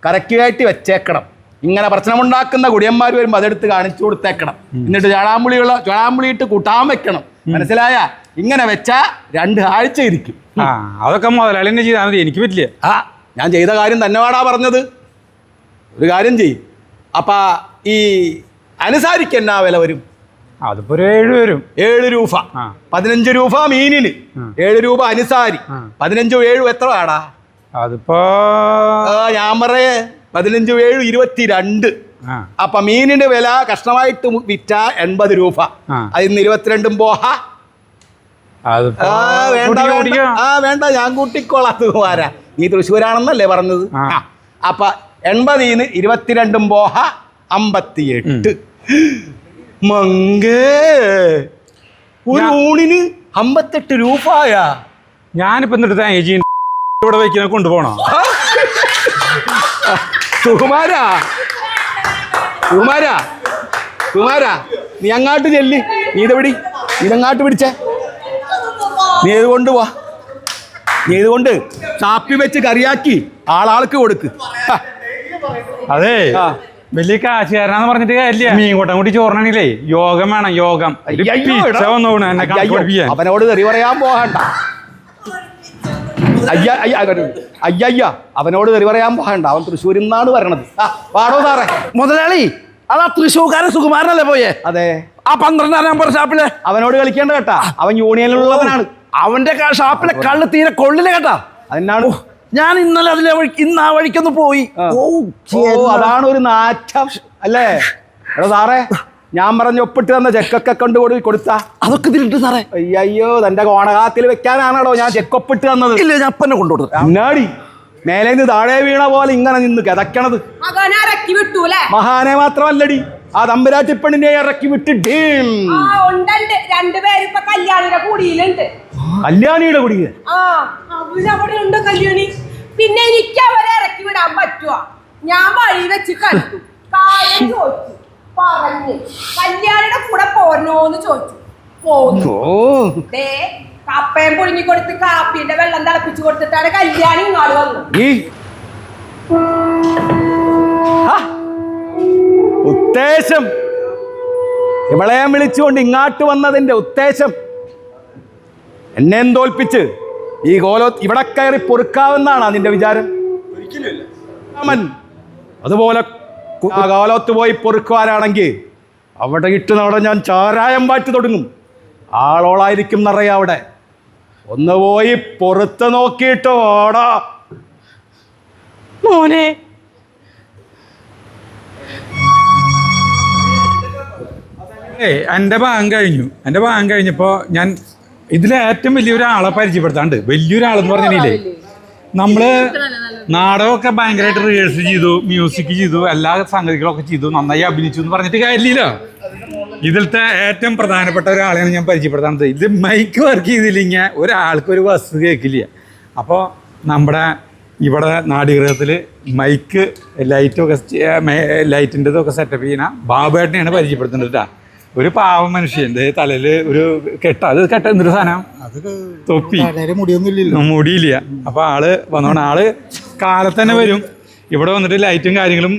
കരക്ക് കയറ്റി വെച്ചേക്കണം. ഇങ്ങനെ പ്രശ്നമുണ്ടാക്കുന്ന കുടിയന്മാർ വരുമ്പോൾ അതെടുത്ത് കാണിച്ചു കൊടുത്തേക്കണം. എന്നിട്ട് ചാണാമ്പുളി ഇട്ട് കൂട്ടാൻ വെക്കണം. മനസ്സിലായ? ഇങ്ങനെ വെച്ചാ 2 ആഴ്ച ഇരിക്കും. അതൊക്കെ മുതലാളി തന്നെ ചെയ്താൽ മതി. എനിക്ക് പറ്റില്ല. ഞാൻ ചെയ്ത കാര്യം തന്നെ വാടാ പറഞ്ഞത്. ഒരു കാര്യം ചെയ്യ്. അപ്പ ഈ അനുസാരിക്ക് എന്നാ വില വരും? അതിപ്പോ ഒരു 7 വരും. 7 രൂപ. 15 രൂപ മീനിന്, 7 രൂപ അനുസാരി. 15 7 എത്ര ആടാ? അതിപ്പോ ഞാൻ പറയേ 15 7 22. അപ്പൊ മീനിന്റെ വില കഷ്ണമായിട്ട് വിറ്റ 80 രൂപ. അതിന്ന് 22 പോഹ. വേണ്ട, ഞാൻ കൂട്ടിക്കോളാം. തുമാരാ, നീ തൃശ്ശൂരാണെന്നല്ലേ പറഞ്ഞത്? അപ്പൊ 80-ന്ന് 22 പോഹ 58. മങ്കേ, ഒരു ഊണിന് 58 രൂപയാ? ഞാനിപ്പോ എന്നിട്ട് തേങ്ങ ഇവിടെ വയ്ക്കുന്ന കൊണ്ടുപോകണോ? സുകുമാരാ, നീ അങ്ങാട്ട് ചെല്ലി. നീ ഇതെവിടി? ഇതങ്ങാട്ട് പിടിച്ചേ. നീ ഇത് കൊണ്ടുപോവാ. നീ ഇതുകൊണ്ട് ചാപ്പി വെച്ച് കറിയാക്കി ആൾക്ക് കൊടുക്ക്. അതെ, വലിയ കാശുകാരനാന്ന് പറഞ്ഞിട്ട് കാര്യമില്ല. മീൻകൂട്ടം കൂടി ചോറിനാണെങ്കിലേ യോഗം വേണം. യോഗം. അവനോട് തെറി പറയാൻ പോകണ്ട. അയ്യ അവനോട് തെറി പറയാൻ പോകണ്ട. അവൻ തൃശ്ശൂരിൽ നിന്നാണ് വരണത്. പാടോ സാറേ. മുതലാളി, അതാ തൃശ്ശൂർക്കാരൻ സുകുമാരനല്ലേ പോയേ? അതെ. ആ 12-ാം നമ്പർ ഷാപ്പിലെ. അവനോട് കളിക്കേണ്ട കേട്ടാ. അവൻ യൂണിയനിലുള്ളവനാണ്. അവന്റെ ഷാപ്പിലെ കള്ള് തീരെ കൊള്ളില്ല കേട്ടാ. അതിനാണ് ഞാൻ ഇന്നലെ ഇന്ന് ആ വഴിക്കൊന്ന് പോയി. അതാണ് ഒരു നാറ്റം അല്ലേ? എടാ സാറേ, ഞാൻ പറഞ്ഞ് ഒപ്പിട്ട് തന്ന ചെക്കൊക്കെ കൊടുത്താ അതൊക്കെ തിരിട്ട് സാറേ. അയ്യോ, തന്റെ കോണകാത്തിൽ വെക്കാനാണോ ഞാൻ ചെക്കൊപ്പിട്ട് തന്നത്? ഇല്ല, ഞാൻ അപ്പനെ കൊണ്ടുകൊടുത്തു. അന്നാടി മേലേന്ന് താഴെ വീണ പോലെ ഇങ്ങനെ നിന്ന് കിതക്കണത്. മഹാനെ മാത്രമല്ലടി, ആ തമ്പുരാട്ടിപ്പെണ്ണിനെ ഇറക്കി വിട്ട് കല്യാണിയുടെ കുടിയിൽ. കല്യാണി. പിന്നെ എനിക്ക് അവരെ ഇറക്കി വിടാൻ പറ്റുവാ? ഞാൻ വഴി വെച്ച് കണ്ടു. കാര്യം ചോദിച്ചു, പറഞ്ഞു കല്യാണിയുടെ കൂടെ പോരണോന്ന് ചോദിച്ചു. പോന്നു. കപ്പയും പുഴുങ്ങി കൊടുത്ത് കാപ്പിന്റെ വെള്ളം തിളപ്പിച്ചു കൊടുത്തിട്ടാണ് കല്യാണി ഇങ്ങോട്ട് വന്നത്. ഉദ്ദേശം ഇവളെ വിളിച്ചുകൊണ്ട് ഇങ്ങാട്ട് വന്നതിന്റെ ഉദ്ദേശം എന്നെ തോൽപ്പിച്ച് ഈ ഇവിടെ കയറി പൊറുക്കാവുന്നാണ് അതിന്റെ വിചാരം? അതുപോലെ ആ കോലത്ത് പോയി പൊറുക്കുവാനാണെങ്കിൽ അവിടെ ഇട്ട് അവിടെ ഞാൻ ചാരായം പാറ്റി തുടങ്ങും. ആളോളായിരിക്കും നിറയെ അവിടെ. ഒന്ന് പോയി പൊറുത്ത് നോക്കിയിട്ട് ഓടാ മോനെ. എൻ്റെ ഭാഗം കഴിഞ്ഞപ്പോൾ ഞാൻ ഇതിലെ ഏറ്റവും വലിയൊരാളെ പരിചയപ്പെടുത്താണ്ട്. വലിയൊരാളെന്ന് പറഞ്ഞില്ലേ, നമ്മള് നാടകമൊക്കെ ഭയങ്കരമായിട്ട് റിഹേഴ്സൽ ചെയ്തു, മ്യൂസിക് ചെയ്തു, എല്ലാ സംഗതികളൊക്കെ ചെയ്തു, നന്നായി അഭിനയിച്ചു എന്ന് പറഞ്ഞിട്ട് കാര്യമില്ലല്ലോ. ഇതിലത്തെ ഏറ്റവും പ്രധാനപ്പെട്ട ഒരാളെയാണ് ഞാൻ പരിചയപ്പെടുത്താണത്. ഇത് മൈക്ക് വർക്ക് ചെയ്തില്ലെങ്കിൽ ഒരാൾക്കൊരു വസ്തു കേൾക്കില്ല. അപ്പോൾ നമ്മുടെ ഇവിടെ നാടീകൃതത്തിൽ മൈക്ക് ലൈറ്റിൻ്റെതൊക്കെ സെറ്റപ്പ് ചെയ്യുന്ന ബാബുവേട്ടനെയാണ് പരിചയപ്പെടുത്തുന്നത് കേട്ടോ. ഒരു പാവം മനുഷ്യൻ്റെ തലയിൽ ഒരു അത് എന്തൊരു സാധനം, തൊപ്പി, മുടിയില്ല. അപ്പോൾ ആള് വന്നോണ്ട് ആള് കാലത്ത് തന്നെ വരും, ഇവിടെ വന്നിട്ട് ലൈറ്റും കാര്യങ്ങളും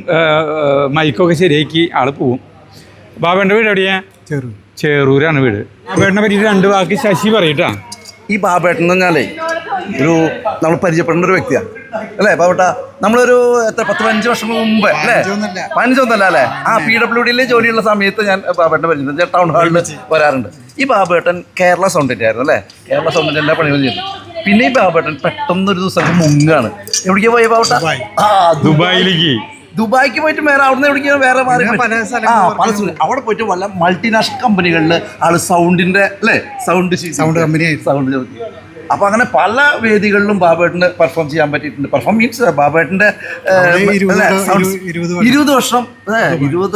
മൈക്കൊക്കെ ശരിയാക്കി ആള് പോവും. ബാബേൻ്റെ വീട് എവിടെയാ? ചേറൂരാണ് വീട്. ബാബേട്ടനെ പറ്റിയിട്ട് 2 വാക്ക് ശശി പറയട്ടാ. ഈ ബാബേട്ടൻ എന്ന് പറഞ്ഞാലേ നമ്മൾ പരിചയപ്പെടുന്ന ഒരു വ്യക്തിയാണ് അല്ലേ ബാബേട്ട? നമ്മളൊരു 10-15 വർഷം മുമ്പ് അല്ലേ? 15 അല്ലേ? ആ PWDയിൽ ജോലിയുള്ള സമയത്ത് ഞാൻ ബാബേട്ടനെ പരിചയം ടൗൺ ഹാളിൽ വരാറുണ്ട്. ഈ ബാബേട്ടൻ കേരള സൗണ്ടിൻ്റെ ആയിരുന്നു അല്ലേ? കേരള സൗണ്ടിൻ്റെ എല്ലാ പണികളും ചെയ്തു. പിന്നെ ഈ ബാബേട്ടൻ പെട്ടെന്നൊരു ദിവസം മുങ്ങാണ്. എവിടേക്കാ പോയ ബാബേട്ട? ദുബായിക്ക് പോയിട്ട് വേറെ അവിടുന്ന് എവിടേക്കും വേറെ മാറി അവിടെ പോയിട്ട് വല്ല മൾട്ടിനാഷണൽ കമ്പനികളിൽ ആള് സൗണ്ടിന്റെ അല്ലേ സൗണ്ട് കമ്പനി. അപ്പൊ അങ്ങനെ പല വേദികളിലും ബാബേട്ടന് പെർഫോം ചെയ്യാൻ പറ്റിയിട്ടുണ്ട്. പെർഫോം മീൻസ് ബാബേട്ടന്റെ 20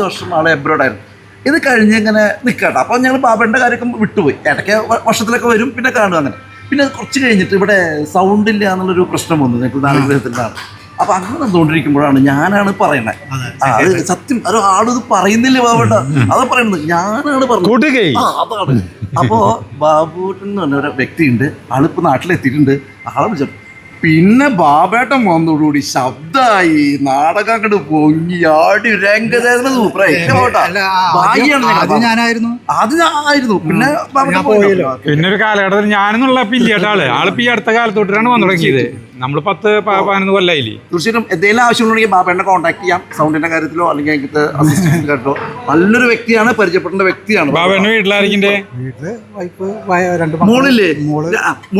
വർഷം ആളെ എബ്രോഡായിരുന്നു. ഇത് കഴിഞ്ഞ് ഇങ്ങനെ നിൽക്കട്ടെ. അപ്പോൾ ഞങ്ങൾ ബാബേട്ടൻ്റെ കാര്യമൊക്കെ വിട്ടുപോയി. ഇടയ്ക്ക് വർഷത്തിലൊക്കെ വരും, പിന്നെ കാണും അങ്ങനെ. പിന്നെ കുറച്ച് കഴിഞ്ഞിട്ട് ഇവിടെ സൗണ്ടില്ല എന്നുള്ളൊരു പ്രശ്നം വന്നു ഞങ്ങൾക്ക് നാടകത്തിലാണ്. അപ്പൊ അങ്ങനെ വന്നുകൊണ്ടിരിക്കുമ്പോഴാണ് ഞാനാണ് പറയണേ, അത് സത്യം ആളിത് പറയുന്നില്ലേ ബാബേട്ട, അതാ പറയുന്നത്, ഞാനാണ് പറഞ്ഞത്. അതാണ്. അപ്പോ ബാബുട്ടൻ എന്ന് പറഞ്ഞ ഒരു വ്യക്തിയുണ്ട്, ആളിപ്പോ നാട്ടിലെത്തിയിട്ടുണ്ട്. ആളെ വിളിച്ചു. പിന്നെ ബാബേട്ടൻ വന്നോടുകൂടി ശബ്ദമായി, നാടകം അങ്ങോട്ട് പൊങ്ങി ആടി രംഗചേതന സൂപ്പറായി. ഞാനായിരുന്നു. പിന്നെ പിന്നെ ഒരു കാലഘട്ടത്തിൽ ഞാനെന്നുള്ള പില്ലേട്ടാള് ആളിപ്പോ ഈ അടുത്ത കാലത്തോട്ടാണ് വന്നു തുടങ്ങിയത്. നമ്മൾ 10-11 കൊല്ലായില്ലേ. തീർച്ചയായിട്ടും എന്തെങ്കിലും ആവശ്യമുണ്ടെങ്കിൽ ബാബേട്ടനെ കോൺടാക്ട് ചെയ്യാം. സൗണ്ടിന്റെ കാര്യത്തിലോ അല്ലെങ്കിൽ അതിനകത്ത് അസിസ്റ്റൻസിന്റെ കാര്യത്തിലോ. നല്ലൊരു വ്യക്തിയാണ്, പരിചയപ്പെടേണ്ട വ്യക്തിയാണ്. ബാബേട്ടന്റെ വീട്ടിലായിരിക്കും മോളില്ലേ?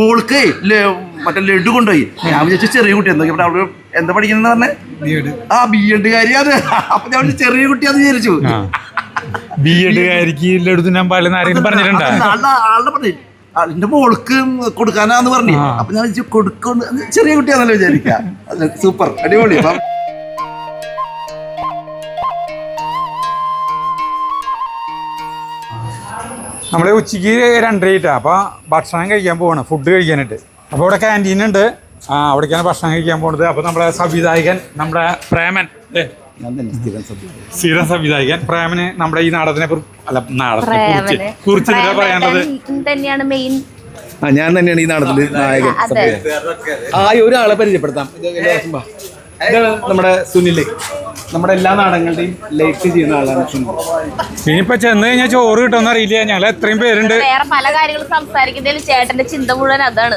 മോൾക്ക് മറ്റേ ലഡു കൊണ്ടുപോയി. ഞാൻ വിചാരിച്ചു ചെറിയ കുട്ടി എന്തൊക്കെ അവിടെ എന്താ പഠിക്കുന്ന പറഞ്ഞേ? BEd കാരി. അത് അപ്പൊ ഞാൻ ചെറിയ കുട്ടിയാന്ന് വിചാരിച്ചു. BEd കാരിക്ക് ലഡു തിന്നാൻ പാടില്ലെന്ന് ആരെങ്കിലും പറഞ്ഞിട്ടുണ്ടോ? ആളുടെ പറഞ്ഞു എന്റെ മോൾക്ക് കൊടുക്കാനാന്ന് പറഞ്ഞു. അപ്പൊ ഞാൻ കൊടുക്കൊണ്ട് ചെറിയ കുട്ടിയാന്നല്ലോ വിചാരിക്കാം. സൂപ്പർ, അടിപൊളി. നമ്മള് ഉച്ചക്ക് 2:30 അപ്പോൾ ഭക്ഷണം കഴിക്കാൻ പോവാണ്, ഫുഡ് കഴിക്കാനായിട്ട്. അപ്പോൾ ഇവിടെ ക്യാൻറ്റീൻ ഉണ്ട്, അവിടേക്കാണ് ഭക്ഷണം കഴിക്കാൻ പോകുന്നത്. അപ്പോൾ നമ്മുടെ സംവിധായകൻ, നമ്മുടെ പ്രേമൻ, സ്ഥിരം സംവിധായകൻ പ്രേമന് നമ്മുടെ ഈ നാടകത്തിനെ കുറിച്ച് പറയാനുള്ളത് തന്നെയാണ് മെയിൻ. ഞാൻ തന്നെയാണ് ഈ നാടകത്തില് നായകൻ. ഒരാളെ പരിചയപ്പെടുത്താം. നമ്മുടെ സുനില്, നമ്മുടെ എല്ലാ നാടകങ്ങളുടെയും ലൈറ്റ് ചെയ്യുന്ന ആളാണ് സുനിൽ. ഇനിയിപ്പോ ചെന്ന് കഴിഞ്ഞാൽ ചോറ് കിട്ടുമെന്ന് അറിയില്ല. ഞങ്ങൾ എത്രയും പേരുണ്ട്. വേറെ പല കാര്യങ്ങളും സംസാരിക്കുന്നതിൽ ചേട്ടന്റെ ചിന്ത മുഴുവൻ അതാണ്.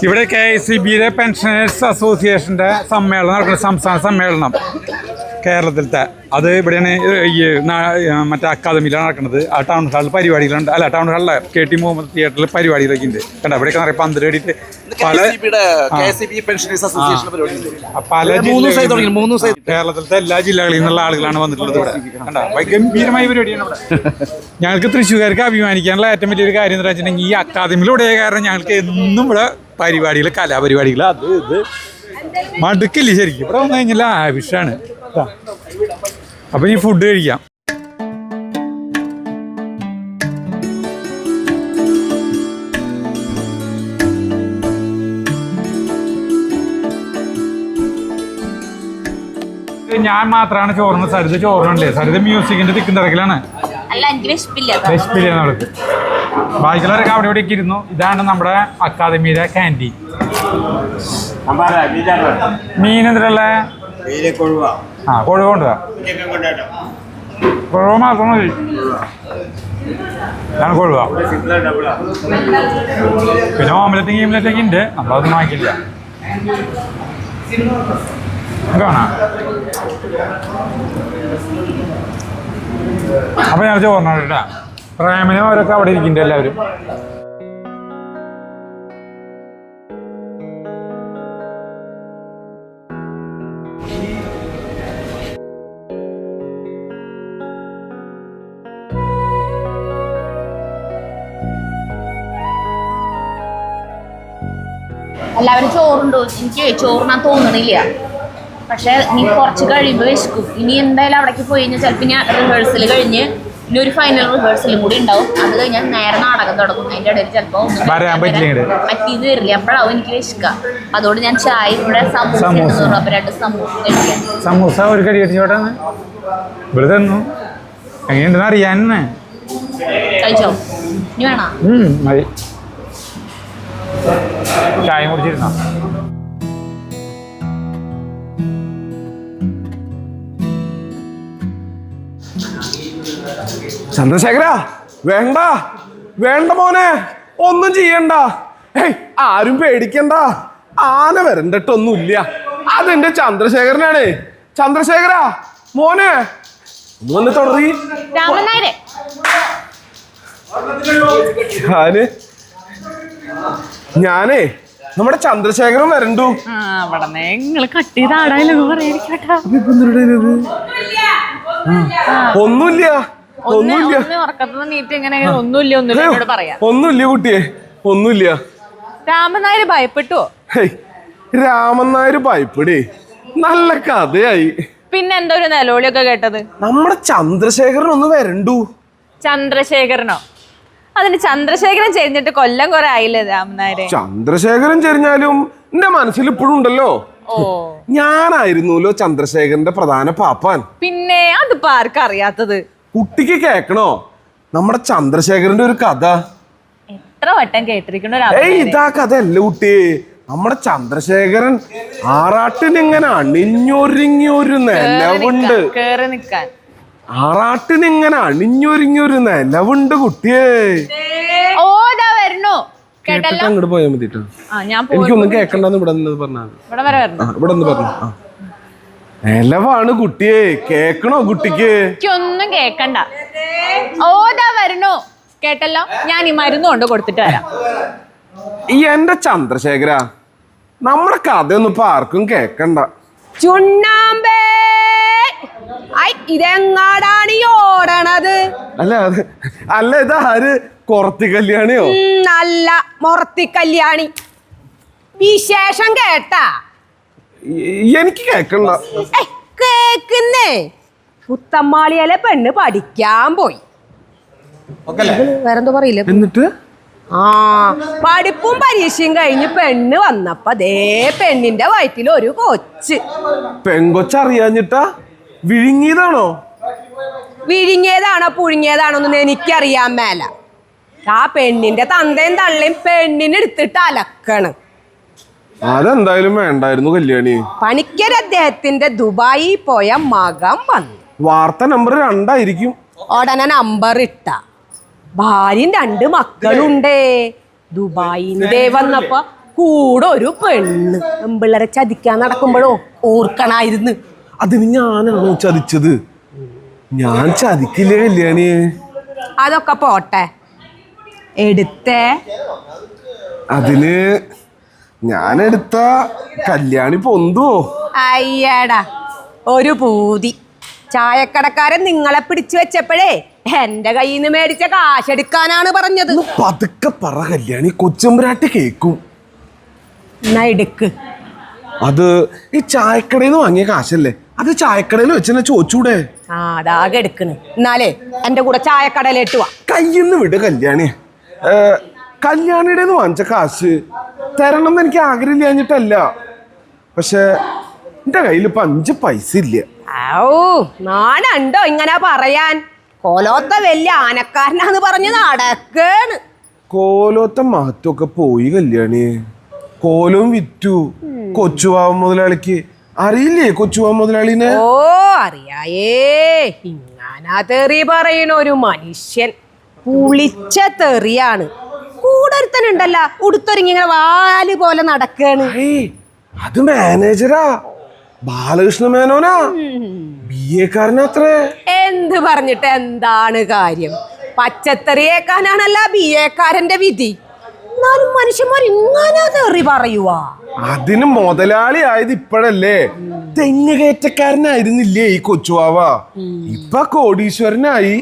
ഇവിടെ KSEB പെൻഷനേഴ്സ് അസോസിയേഷന്റെ സമ്മേളനം നടക്കുന്ന സംസ്ഥാന സമ്മേളനം കേരളത്തിലത്തെ. അത് ഇവിടെയാണ് ഈ മറ്റേ അക്കാദമിയിലാണ് നടക്കുന്നത്. ആ ടൗൺ ഹാളിൽ പരിപാടികളുണ്ട്. അല്ല, ടൗൺ ഹാളിൽ KT മുഹമ്മദ് തിയേറ്ററിൽ പരിപാടികളൊക്കെ ഉണ്ട്. കണ്ട ഇവിടെയൊക്കെ നിറയെ പന്ത് കടിയിട്ട് പല കേരളത്തിലത്തെ എല്ലാ ജില്ലകളിൽ നിന്നുള്ള ആളുകളാണ് വന്നിട്ടുള്ളത്. ഇവിടെ കണ്ട ഗംഭീരമായ പരിപാടിയാണ് ഇവിടെ. ഞങ്ങൾക്ക് തൃശ്ശൂർക്കാർക്ക് അഭിമാനിക്കാനുള്ള ഏറ്റവും വലിയൊരു കാര്യം എന്താ വെച്ചിട്ടുണ്ടെങ്കിൽ ഈ അക്കാദമിയിലൂടെ കാരണം ഞങ്ങൾക്ക് എന്നും ഇവിടെ പരിപാടികൾ, കലാപരിപാടികൾ, അത് ഇത് മടുക്കില്ല ശരിക്കും. ഇവിടെ വന്നു കഴിഞ്ഞാൽ ആവശ്യമാണ്. അപ്പം ഈ ഫുഡ് കഴിക്കാം. ഞാൻ മാത്രമാണ് ചോറിന്, സരിത ചോറിനല്ലേ. സരിത മ്യൂസിക്കിന്റെ തിക്കും തിരക്കിലാണ്. വിശപ്പില്ല നമ്മൾക്ക്. ബാക്കിയുള്ളവരൊക്കെ അവിടെ ഇവിടെയൊക്കെ ഇരുന്നു. ഇതാണ് നമ്മുടെ അക്കാദമിയുടെ ക്യാൻറ്റീൻ. മീൻ എന്തിനുള്ള കൊഴുവ കൊണ്ടുവാ. കൊഴുവ മാത്രം മതി. ഇതാണ് കൊഴുവ. പിന്നെ ഓംലെറ്റൊക്കെ ഉണ്ട്, നമ്മളതൊന്നും വാങ്ങിക്കില്ല. കാണാം. അപ്പൊ ഞാൻ ചോറിനാണ് കേട്ടാ. പ്രേമനും അവരൊക്കെ അവിടെ ഇരിക്കുന്നുണ്ട് എല്ലാവരും. എല്ലാവരും ചോറുണ്ടോ? എനിക്ക് ചോറിനാൻ തോന്നണില്ല. പക്ഷെ നീ കുറച്ച് കഴിയുമ്പോൾ വിശക്കും. ഇനി എന്തായാലും അവിടേക്ക് പോയി കഴിഞ്ഞാൽ ചിലപ്പോൾ ഞാൻ റിഹേഴ്സൽ കഴിഞ്ഞ് ഇനി ഒരു ഫൈനൽ റിഹേഴ്സലും കൂടി ഉണ്ടാവും. അത് കഴിഞ്ഞാൽ നേരെ നാടകം തുടങ്ങും. അതിൻ്റെ ഇടയിൽ ചിലപ്പോൾ പറ്റിയെന്ന് വരില്ല. അപ്പോഴാവും എനിക്ക് വിശക്കുക. അതുകൊണ്ട് ഞാൻ ചായ ഇവിടെ സമൂസ അപ്പൊ 2 സമൂസ കഴിക്കാം. സമൂസ ഒരു കടി അടിച്ചോട്ടെ ഇവിടെ തന്നു എങ്ങനെയുണ്ടെന്ന് അറിയാൻ കഴിച്ചോ? ഇനി വേണോ? മതി. ചായ കുടിച്ചിരുന്നോ? ചന്ദ്രശേഖര, വേണ്ട വേണ്ട മോനെ, ഒന്നും ചെയ്യണ്ട. ആരും പേടിക്കണ്ട, ആന വരണ്ടിട്ടൊന്നുമില്ല. അതെന്റെ ചന്ദ്രശേഖരനാണ്. ചന്ദ്രശേഖര മോനെ, ഒന്ന് തുടറി. ഞാനേ നമ്മുടെ ചന്ദ്രശേഖരൻ വരണ്ടു. ഒന്നുമില്ല കുട്ടിയെ, ഒന്നുമില്ല. രാമൻ നായർ ഭയപ്പെട്ടോ? രാമൻ നായർ ഭയപ്പെടേ, നല്ല കഥയായി. പിന്നെ എന്തോ ഒരു നിലവിളിയൊക്കെ കേട്ടത്? നമ്മുടെ ചന്ദ്രശേഖരൻ ഒന്ന് വരണ്ടു. ചന്ദ്രശേഖരനോ? അതിന് ചന്ദ്രശേഖരൻ ചെരിഞ്ഞിട്ട് കൊല്ലം കുറെ ആയില്ലേ രാമൻ നായരെ? ചന്ദ്രശേഖരൻ ചെരിഞ്ഞാലും എന്റെ മനസ്സിൽ ഇപ്പോഴും ഉണ്ടല്ലോ. ഞാനായിരുന്നല്ലോ ചന്ദ്രശേഖരന്റെ പ്രധാന പാപ്പാൻ. പിന്നെ അതിപ്പോ ആർക്കും അറിയാത്തത്? കുട്ടിക്ക് കേക്കണോ നമ്മുടെ ചന്ദ്രശേഖരന്റെ ഒരു കഥ? എത്ര വട്ടം കേട്ടിരിക്കണോ? ഇതാ കഥ അല്ല കുട്ടിയെ. നമ്മുടെ ചന്ദ്രശേഖരൻ ആറാട്ടിനിങ്ങനെ അണിഞ്ഞൊരുങ്ങിയൊരു നിലവുണ്ട്. കേറി നിക്കാൻ ആറാട്ടിനിങ്ങനെ അണിഞ്ഞൊരുങ്ങിയൊരു നിലവുണ്ട് കുട്ടിയെ. കേട്ടിട്ട് അങ്ങോട്ട് പോയാൽ മതിട്ടോ. എനിക്കൊന്നും കേക്കണ്ടെന്ന് ഇവിടെ നിന്ന് പറഞ്ഞാൽ ഇവിടെ നിന്ന് പറഞ്ഞു. നിലവാണ് കുട്ടിയെ, കേക്കണോ കുട്ടിക്ക്? ഒന്നും കേക്കണ്ട. ഓതാ വരണോ കേട്ടല്ലോ. ഞാൻ ഈ മരുന്ന് കൊണ്ട് കൊടുത്തിട്ട് വരാം. ഈ എന്റെ ചന്ദ്രശേഖര, നമ്മുടെ കഥയൊന്നും ഇപ്പൊ ആർക്കും കേക്കണ്ട. ചുണ്ണാമ്പേ, ഇതെങ്ങാടാണ് ഈ ഓടണത്? അല്ല ഇതാര് കൊറത്തി കല്യാണിയോ? നല്ല മൊറത്തി കല്യാണി. വിശേഷം കേട്ടാ? എനിക്ക് കേക്കണ്ട. കേക്കുന്നേ. പുത്തമ്മാളിയിലെ പെണ്ണ് പഠിക്കാൻ പോയി. വേറെന്തോ പറയില്ല. എന്നിട്ട് പഠിപ്പും പരീക്ഷയും കഴിഞ്ഞ് പെണ്ണ് വന്നപ്പോ ദേ പെണ്ണിന്റെ വയറ്റിൽ ഒരു കൊച്ച്. പെങ്കൊച്ചറിയാഞ്ഞിട്ടാ? വിഴുങ്ങിയതാണോ? വിഴുങ്ങിയതാണോ പുഴുങ്ങിയതാണോ ഒന്നും എനിക്കറിയാൻ മേല. ആ പെണ്ണിന്റെ തന്തയും തള്ളയും പെണ്ണിനെ എടുത്തിട്ട് അലക്കണ്. അതെന്തായാലും വേണ്ടായിരുന്നു കല്യാണി. പണിക്കർ അദ്ദേഹത്തിന്റെ ദുബായി പോയ മകൻ വന്നു. വാർത്ത നമ്പർ 2 ആയിരിക്കും. ഉടനെ നമ്പർ ഇട്ട. ഭാര്യയും 2 മക്കളുണ്ടേ. ദുബായിന്റെ വന്നപ്പോ കൂടെ ഒരു പെണ്ണ്. പെമ്പിള്ളരെ ചതിക്കാൻ നടക്കുമ്പോഴോ ഓർക്കണായിരുന്നു. അതിന് ഞാനാണോ ചതിച്ചത്? ഞാൻ ചതിക്കില്ലേ കല്യാണി. അതൊക്കെ പോട്ടെ, എടുത്തേ. അതിന് ഞാൻ എടുത്ത കല്യാണി പൊന്തുവോ? അയ്യടാ ഒരു പൂതി. ചായക്കടക്കാരൻ നിങ്ങളെ പിടിച്ചു വെച്ചപ്പോഴേ എന്റെ കയ്യിൽ നിന്ന് മേടിച്ച കാശെടുക്കാനാണ് പറഞ്ഞത്. പതുക്കെ പറ കല്യാണി, കൊച്ചമ്പരാട്ടി കേക്കും. എന്നാ എടുക്ക്. അത് ഈ ചായക്കടയിൽ നിന്ന് വാങ്ങിയ കാശല്ലേ? അത് ചായക്കടയിൽ വെച്ചെന്നെ ചോദിച്ചൂടെ? അതാകെ എടുക്കണ്. എന്നാലേ എന്റെ കൂടെ ചായക്കടയിലേട്ട് വാ. കയ്യിന്ന് വിട് കല്യാണി. കല്യാണിയുടെ വാങ്ങിച്ച കാശ് തരണം എന്ന് എനിക്ക് ആഗ്രഹമില്ലാഞ്ഞിട്ടല്ല. പക്ഷെ എന്റെ കയ്യിൽ ഇപ്പൊ 5 പൈസ ഇല്ല. നാണുണ്ടോ ഇങ്ങനെ പറയാൻ? കോലോത്ത വലിയ ആനക്കാരനാന്ന് പറഞ്ഞ് നടക്കാണ്. കോലോത്ത മഹത്വമൊക്കെ പോയി കല്യാണി. കോലവും വിറ്റു കൊച്ചുവാവ മുതലാളിക്ക്. അറിയില്ലേ കൊച്ചുവാവ മുതലാളിനെ? അറിയായേ. ഇങ്ങനെ തെറി പറയണ ഒരു മനുഷ്യൻ പുളിച്ച തെറിയാണ്. കൂടെ ഒരുത്തനുണ്ടല്ല ഉടുത്തൊരുങ്ങി ഇങ്ങനെ വാല് പോലെ നടക്കാണ്. അത് മാനേജരാ, ബാലകൃഷ്ണ മേനോനാ. BA കാരനത്രേ. എന്ത് പറഞ്ഞിട്ട് എന്താണ് കാര്യം? പച്ചത്തെറിയേക്കാനാണല്ല BA കാരന്റെ വിധി. എന്നാലും മനുഷ്യന്മാർ ഇങ്ങനെ തെറി പറയുവാ. അതിന് മുതലാളി ആയത് ഇപ്പോഴല്ലേ? തെങ്ങുകയറ്റക്കാരനായിരുന്നില്ലേ ഈ കൊച്ചുവാവ? ഇപ്പൊ കോടീശ്വരനായി.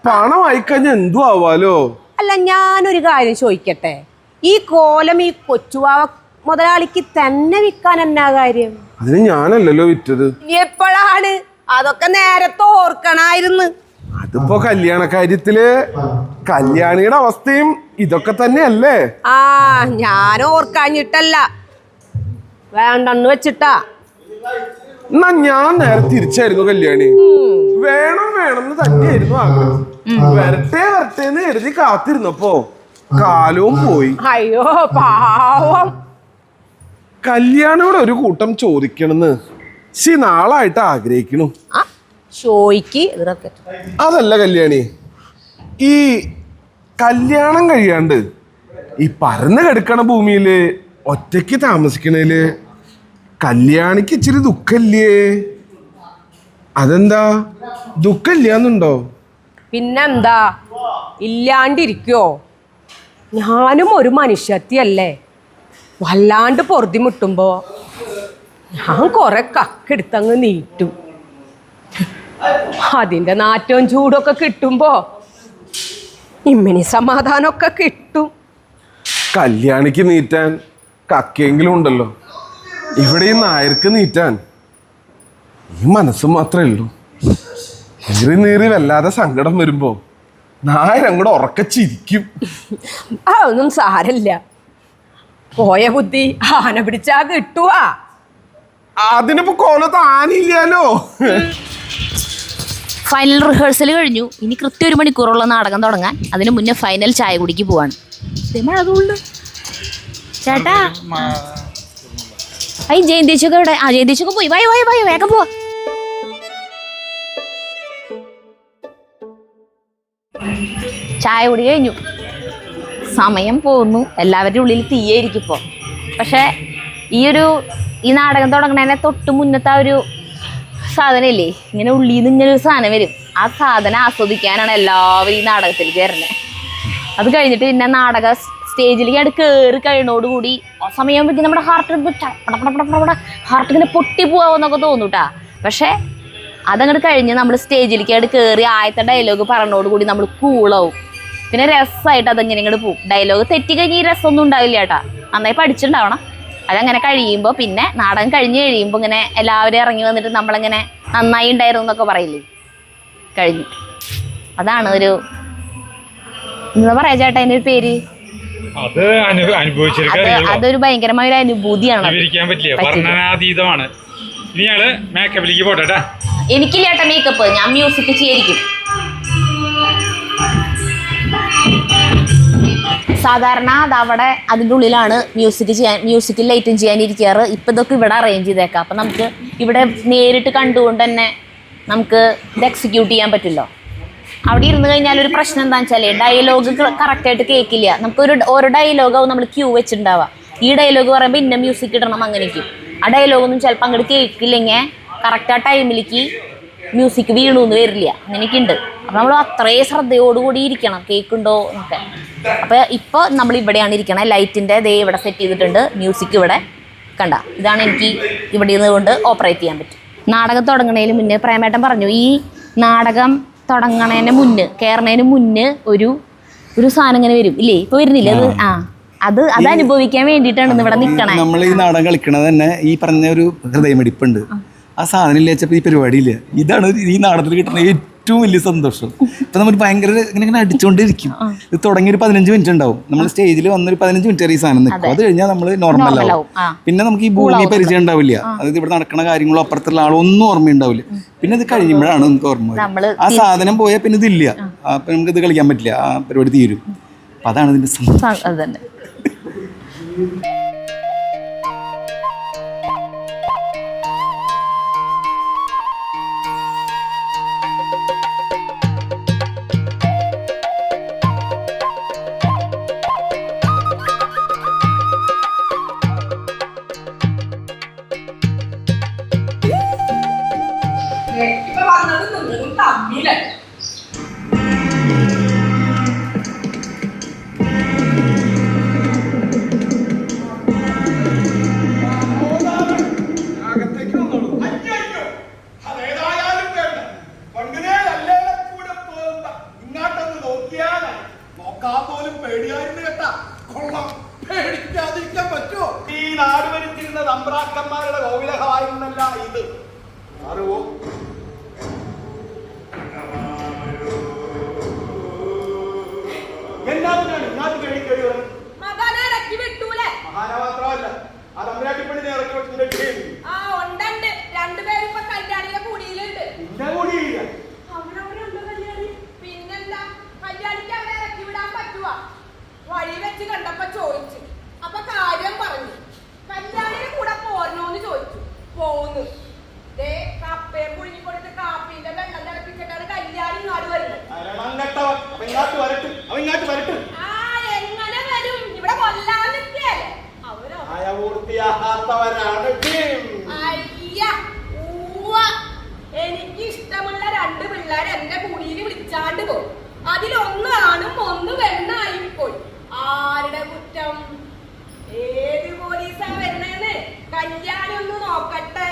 പണമായി കഴിഞ്ഞ എന്തു ആവാലോ. അല്ല, ഞാനൊരു കാര്യം ചോദിക്കട്ടെ. ഈ കോലം ഈ കൊച്ചുവാവ മുതലാളിക്ക് തന്നെ വിൽക്കാൻ എന്നാ കാര്യം? അതിന് ഞാനല്ലല്ലോ വിറ്റത്. എപ്പോഴാണ്? അതൊക്കെ നേരത്തെ ഓർക്കണായിരുന്നു. അതിപ്പോ കല്യാണ കാര്യത്തില് കല്യാണിയുടെ അവസ്ഥയും ഇതൊക്കെ തന്നെയല്ലേ? ആ, ഞാൻ ഓർക്കാഞ്ഞിട്ടല്ല, വേണ്ടെന്ന് വെച്ചിട്ടാ. എന്നാ ഞാൻ നേരെ തിരിച്ചായിരുന്നു കല്യാണി. വേണം വേണമെന്ന് തന്നെയായിരുന്നു ആഗ്രഹം. വരട്ടെ എന്ന് എഴുതി കാത്തിരുന്നപ്പോ കാലവും പോയി. അയ്യോ പാവം. കല്യാണിയോട് ഒരു കൂട്ടം ചോദിക്കണമെന്ന് നാളായിട്ട് ആഗ്രഹിക്കണു. അതല്ല കല്യാണി, ഈ കല്യാണം കഴിയാണ്ട് ഈ പരന്ന് കിടക്കണ ഭൂമിയില് ഒറ്റയ്ക്ക് താമസിക്കണേല് കല്യാണിക്ക് ഇച്ചിരി ദുഃഖല്ലേ? അതെന്താ, ദുഃഖമില്ലാന്നുണ്ടോ? പിന്നെന്താ, ഇല്ലാണ്ടിരിക്കോ? ഞാനും ഒരു മനുഷ്യത്തിയല്ലേ. വല്ലാണ്ട് പൊറുതിമുട്ടുമ്പോ ഞാൻ കുറെ കക്കെടുത്തങ്ങ് നീറ്റും. അതിന്റെ നാറ്റവും ചൂടൊക്കെ കിട്ടുമ്പോ ഇമ്മിനി സമാധാനമൊക്കെ കിട്ടും. കല്യാണിക്ക് നീറ്റാൻ കക്കെങ്കിലും ഉണ്ടല്ലോ. ഇവിടെ ഈ നായർക്ക് നീറ്റാൻ ഈ മനസ്സ് മാത്രമേ ഉള്ളൂ. നീറി വല്ലാതെ സങ്കടം വരുമ്പോ നായരങ്ങോട്ട് ഉറക്കച്ചിരിക്കും. അതൊന്നും സാരല്ല, പോയ ബുദ്ധി ആന പിടിച്ചാ കിട്ടുവാ. അതിനിപ്പോ കോലത്ത് ആനയില്ലാലോ. ഫൈനൽ റിഹേഴ്സൽ കഴിഞ്ഞു. ഇനി കൃത്യം 1 മണിക്കൂറുള്ള നാടകം തുടങ്ങാൻ. അതിന് മുന്നേ ഫൈനൽ ചായ കുടിക്ക് പോവാണ്. ചേട്ടാ, ജയന്തേച്ചൊക്കെ ഇവിടെ. ജയന്തേച്ചൊക്കെ പോയി. വായ വേഗം പോവാ. ചായ കുടി കഴിഞ്ഞു, സമയം പോകുന്നു. എല്ലാവരുടെ ഉള്ളിൽ തീയായിരിക്കും ഇപ്പോൾ. പക്ഷേ ഈ നാടകം തുടങ്ങണതിനെ തൊട്ട് മുന്നത്തെ ആ ഒരു സാധനമില്ലേ, ഇങ്ങനെ ഉള്ളിൽ നിന്ന് ഇങ്ങനെ ഒരു സാധനം വരും. ആ സാധനം ആസ്വദിക്കാനാണ് എല്ലാവരും ഈ നാടകത്തിലേക്ക് വരുന്നത്. അത് കഴിഞ്ഞിട്ട് പിന്നെ നാടക സ്റ്റേജിലേക്ക് അത് കയറി കഴിയുന്നതോടുകൂടി സമയം വെച്ച് നമ്മുടെ ഹാർട്ട് ഇങ്ങനെ പൊട്ടി പോവാന്നൊക്കെ തോന്നൂട്ടാ. പക്ഷേ അതങ്ങോട്ട് കഴിഞ്ഞ് നമ്മൾ സ്റ്റേജിലേക്ക് അത് കയറി ആദ്യത്തെ ഡയലോഗ് പറഞ്ഞോടുകൂടി നമ്മൾ കൂളാവും. പിന്നെ രസമായിട്ട് അതെങ്ങനെ ഇങ്ങോട്ട് പോവും. ഡയലോഗ് തെറ്റിക്കഴിഞ്ഞ് ഈ രസമൊന്നും ഉണ്ടാവില്ല ചേട്ടാ, നന്നായി പഠിച്ചിട്ടുണ്ടാവണം. അതങ്ങനെ കഴിയുമ്പോൾ പിന്നെ നാടകം കഴിഞ്ഞ് കഴിയുമ്പോൾ ഇങ്ങനെ എല്ലാവരും ഇറങ്ങി വന്നിട്ട് നമ്മളിങ്ങനെ നന്നായി ഉണ്ടായിരുന്നു എന്നൊക്കെ പറയില്ലേ, കഴിഞ്ഞു. അതാണ് ഒരു എന്താ പറയാ ചേട്ടാ അതിൻ്റെ ഒരു പേര്, അതൊരു ഭയങ്കരമായ ഒരു അനുഭൂതിയാണ്. എനിക്കില്ല ചേട്ടാ മേക്കപ്പ്, ഞാൻ മ്യൂസിക് ചെയ്യായിരിക്കും. സാധാരണ അതവിടെ അതിൻ്റെ ഉള്ളിലാണ് മ്യൂസിക്കിൽ ലൈറ്റും ചെയ്യാനിരിക്കാറ്. ഇപ്പം ഇതൊക്കെ ഇവിടെ അറേഞ്ച് ചെയ്തേക്കാം. അപ്പം നമുക്ക് ഇവിടെ നേരിട്ട് കണ്ടുകൊണ്ട് തന്നെ നമുക്ക് ഇത് എക്സിക്യൂട്ട് ചെയ്യാൻ പറ്റില്ലോ. അവിടെ ഇരുന്ന് കഴിഞ്ഞാൽ ഒരു പ്രശ്നം എന്താണെന്ന് വെച്ചാൽ ഡയലോഗ് കറക്റ്റായിട്ട് കേൾക്കില്ല. ഓരോ ഡയലോഗാവും നമ്മൾ ക്യൂ വെച്ചിട്ടുണ്ടാവുക. ഈ ഡയലോഗ് പറയുമ്പോൾ ഇന്ന മ്യൂസിക് ഇടണം അങ്ങനെയൊക്കെ. ആ ഡയലോഗൊന്നും ചിലപ്പോൾ അങ്ങോട്ട് കേൾക്കില്ലെങ്കിൽ കറക്റ്റ് ആ ടൈമിലേക്ക് മ്യൂസിക് വീണൂന്ന് വരില്ല. അങ്ങനെയൊക്കെ ഉണ്ട്. അപ്പം നമ്മൾ അത്രയും ശ്രദ്ധയോടുകൂടി ഇരിക്കണം കേൾക്കുന്നുണ്ടോ എന്നൊക്കെ. അപ്പോൾ ഇപ്പോൾ നമ്മൾ ഇവിടെയാണ് ഇരിക്കണം. ലൈറ്റിൻ്റെ ദേ ഇവിടെ സെറ്റ് ചെയ്തിട്ടുണ്ട്. മ്യൂസിക് ഇവിടെ കണ്ട. ഇതാണ് എനിക്ക് ഇവിടെ ഇരുന്നുകൊണ്ട് ഓപ്പറേറ്റ് ചെയ്യാൻ പറ്റും. നാടകം തുടങ്ങുന്നതിന് മുന്നേ പ്രേമേട്ടൻ പറഞ്ഞു, ഈ നാടകം തുടങ്ങണതിന് മുന്നേ കയറുന്നതിന് മുന്നേ ഒരു സാധനം ഇങ്ങനെ വരും ഇല്ലേ, ഇപ്പോൾ വരുന്നില്ല അത് അത് അനുഭവിക്കാൻ വേണ്ടിയിട്ടാണ് ഇവിടെ നിൽക്കണേ. നമ്മൾ ഈ നാടകം കളിക്കണത് തന്നെ ഈ പറഞ്ഞ ഒരു ഹൃദയമിടിപ്പുണ്ട്. ആ സാധനം ഇല്ല വെച്ചപ്പോൾ ഈ പരിപാടിയില്ല. ഇതാണ് ഈ നാടകത്തിൽ കിട്ടുന്ന ഏറ്റവും വലിയ സന്തോഷം. ഇപ്പം നമ്മൾ ഭയങ്കര ഇങ്ങനെ അടിച്ചുകൊണ്ടിരിക്കും. ഇത് തുടങ്ങി ഒരു 15 മിനിറ്റ് ഉണ്ടാവും. നമ്മൾ സ്റ്റേജിൽ വന്നൊരു 15 മിനിറ്റ് ഈ സാധനം നിൽക്കും. അത് കഴിഞ്ഞാൽ നമ്മൾ നോർമലാവും. പിന്നെ നമുക്ക് ഈ ഭൂമി പരിചയം ഉണ്ടാവില്ല. അതായത് ഇവിടെ നടക്കുന്ന കാര്യങ്ങളോ അപ്പുറത്തുള്ള ആളോ ഒന്നും ഓർമ്മയുണ്ടാവില്ല. പിന്നെ ഇത് കഴിയുമ്പോഴാണ് നമുക്ക് ഓർമ്മ. ആ സാധനം പോയാൽ പിന്നെ ഇതില്ല. അപ്പം നമുക്ക് ഇത് കളിക്കാൻ പറ്റില്ല. ആ പരിപാടി തീരും. അപ്പം അതാണ് ഇതിൻ്റെ സന്തോഷം. തമ്പ്രാക്കന്മാരുടെ കോവിലഹമായിരുന്നല്ല ഇത്. അറിവോ? എന്നാത്തിനാണ് ഞാൻ കേൾക്കേണ്ടി വന്നത്? മകനെ ഇറക്കി വിട്ടൂലേ? മഹാന മാത്രമല്ല, ആ തമ്പുരാട്ടിപ്പണിനെ ഇറക്കി വെച്ചിട്ട് ആ ഉണ്ട്. രണ്ടുപേരും ഇപ്പൊ കല്യാണിയുടെ കൂടിയിലുണ്ട്. പിന്നെ കൂടിയില്ല. അവരവരുണ്ട് കല്യാണി. പിന്നെന്താ, കല്യാണിക്ക് അവരെ ഇറക്കി വിടാൻ പറ്റുവാ? വഴി വെച്ച് കണ്ടപ്പോ ചോദിച്ചു. അപ്പൊ കാര്യം പറഞ്ഞു. കല്യാണിയുടെ കൂടെ പോരണോന്ന് ചോദിച്ചു. പോന്നു. ദേ കപ്പയും പുഴുങ്ങി കൊടുത്ത് കാപ്പിന്റെ വെള്ളം തിളപ്പിച്ചിട്ടാണ് കല്യാണി ഇങ്ങാട് വരുന്നത്. അവങ്ങാട്ട് വരട്ടെ. ആ എങ്ങനെ വരും? ഇവിടെ കൊല്ലാൻ നിൽക്കല്ലേ അവരോ? പൂർത്തിയാകാത്തവരാണ്. അയ്യ ഊവ. എനിക്ക് ഇഷ്ടമുള്ള 2 പിള്ളേർ എന്റെ കുടിയിൽ വിളിച്ചാണ്ട് പോയി. അതിലൊന്നാണും ഒന്ന് വെണ്ണായി പോയി. ആരുടെ കുറ്റം? ഏത് പോലീസാ വരുന്നേന്ന് കല്യാണം ഒന്ന് നോക്കട്ടെ.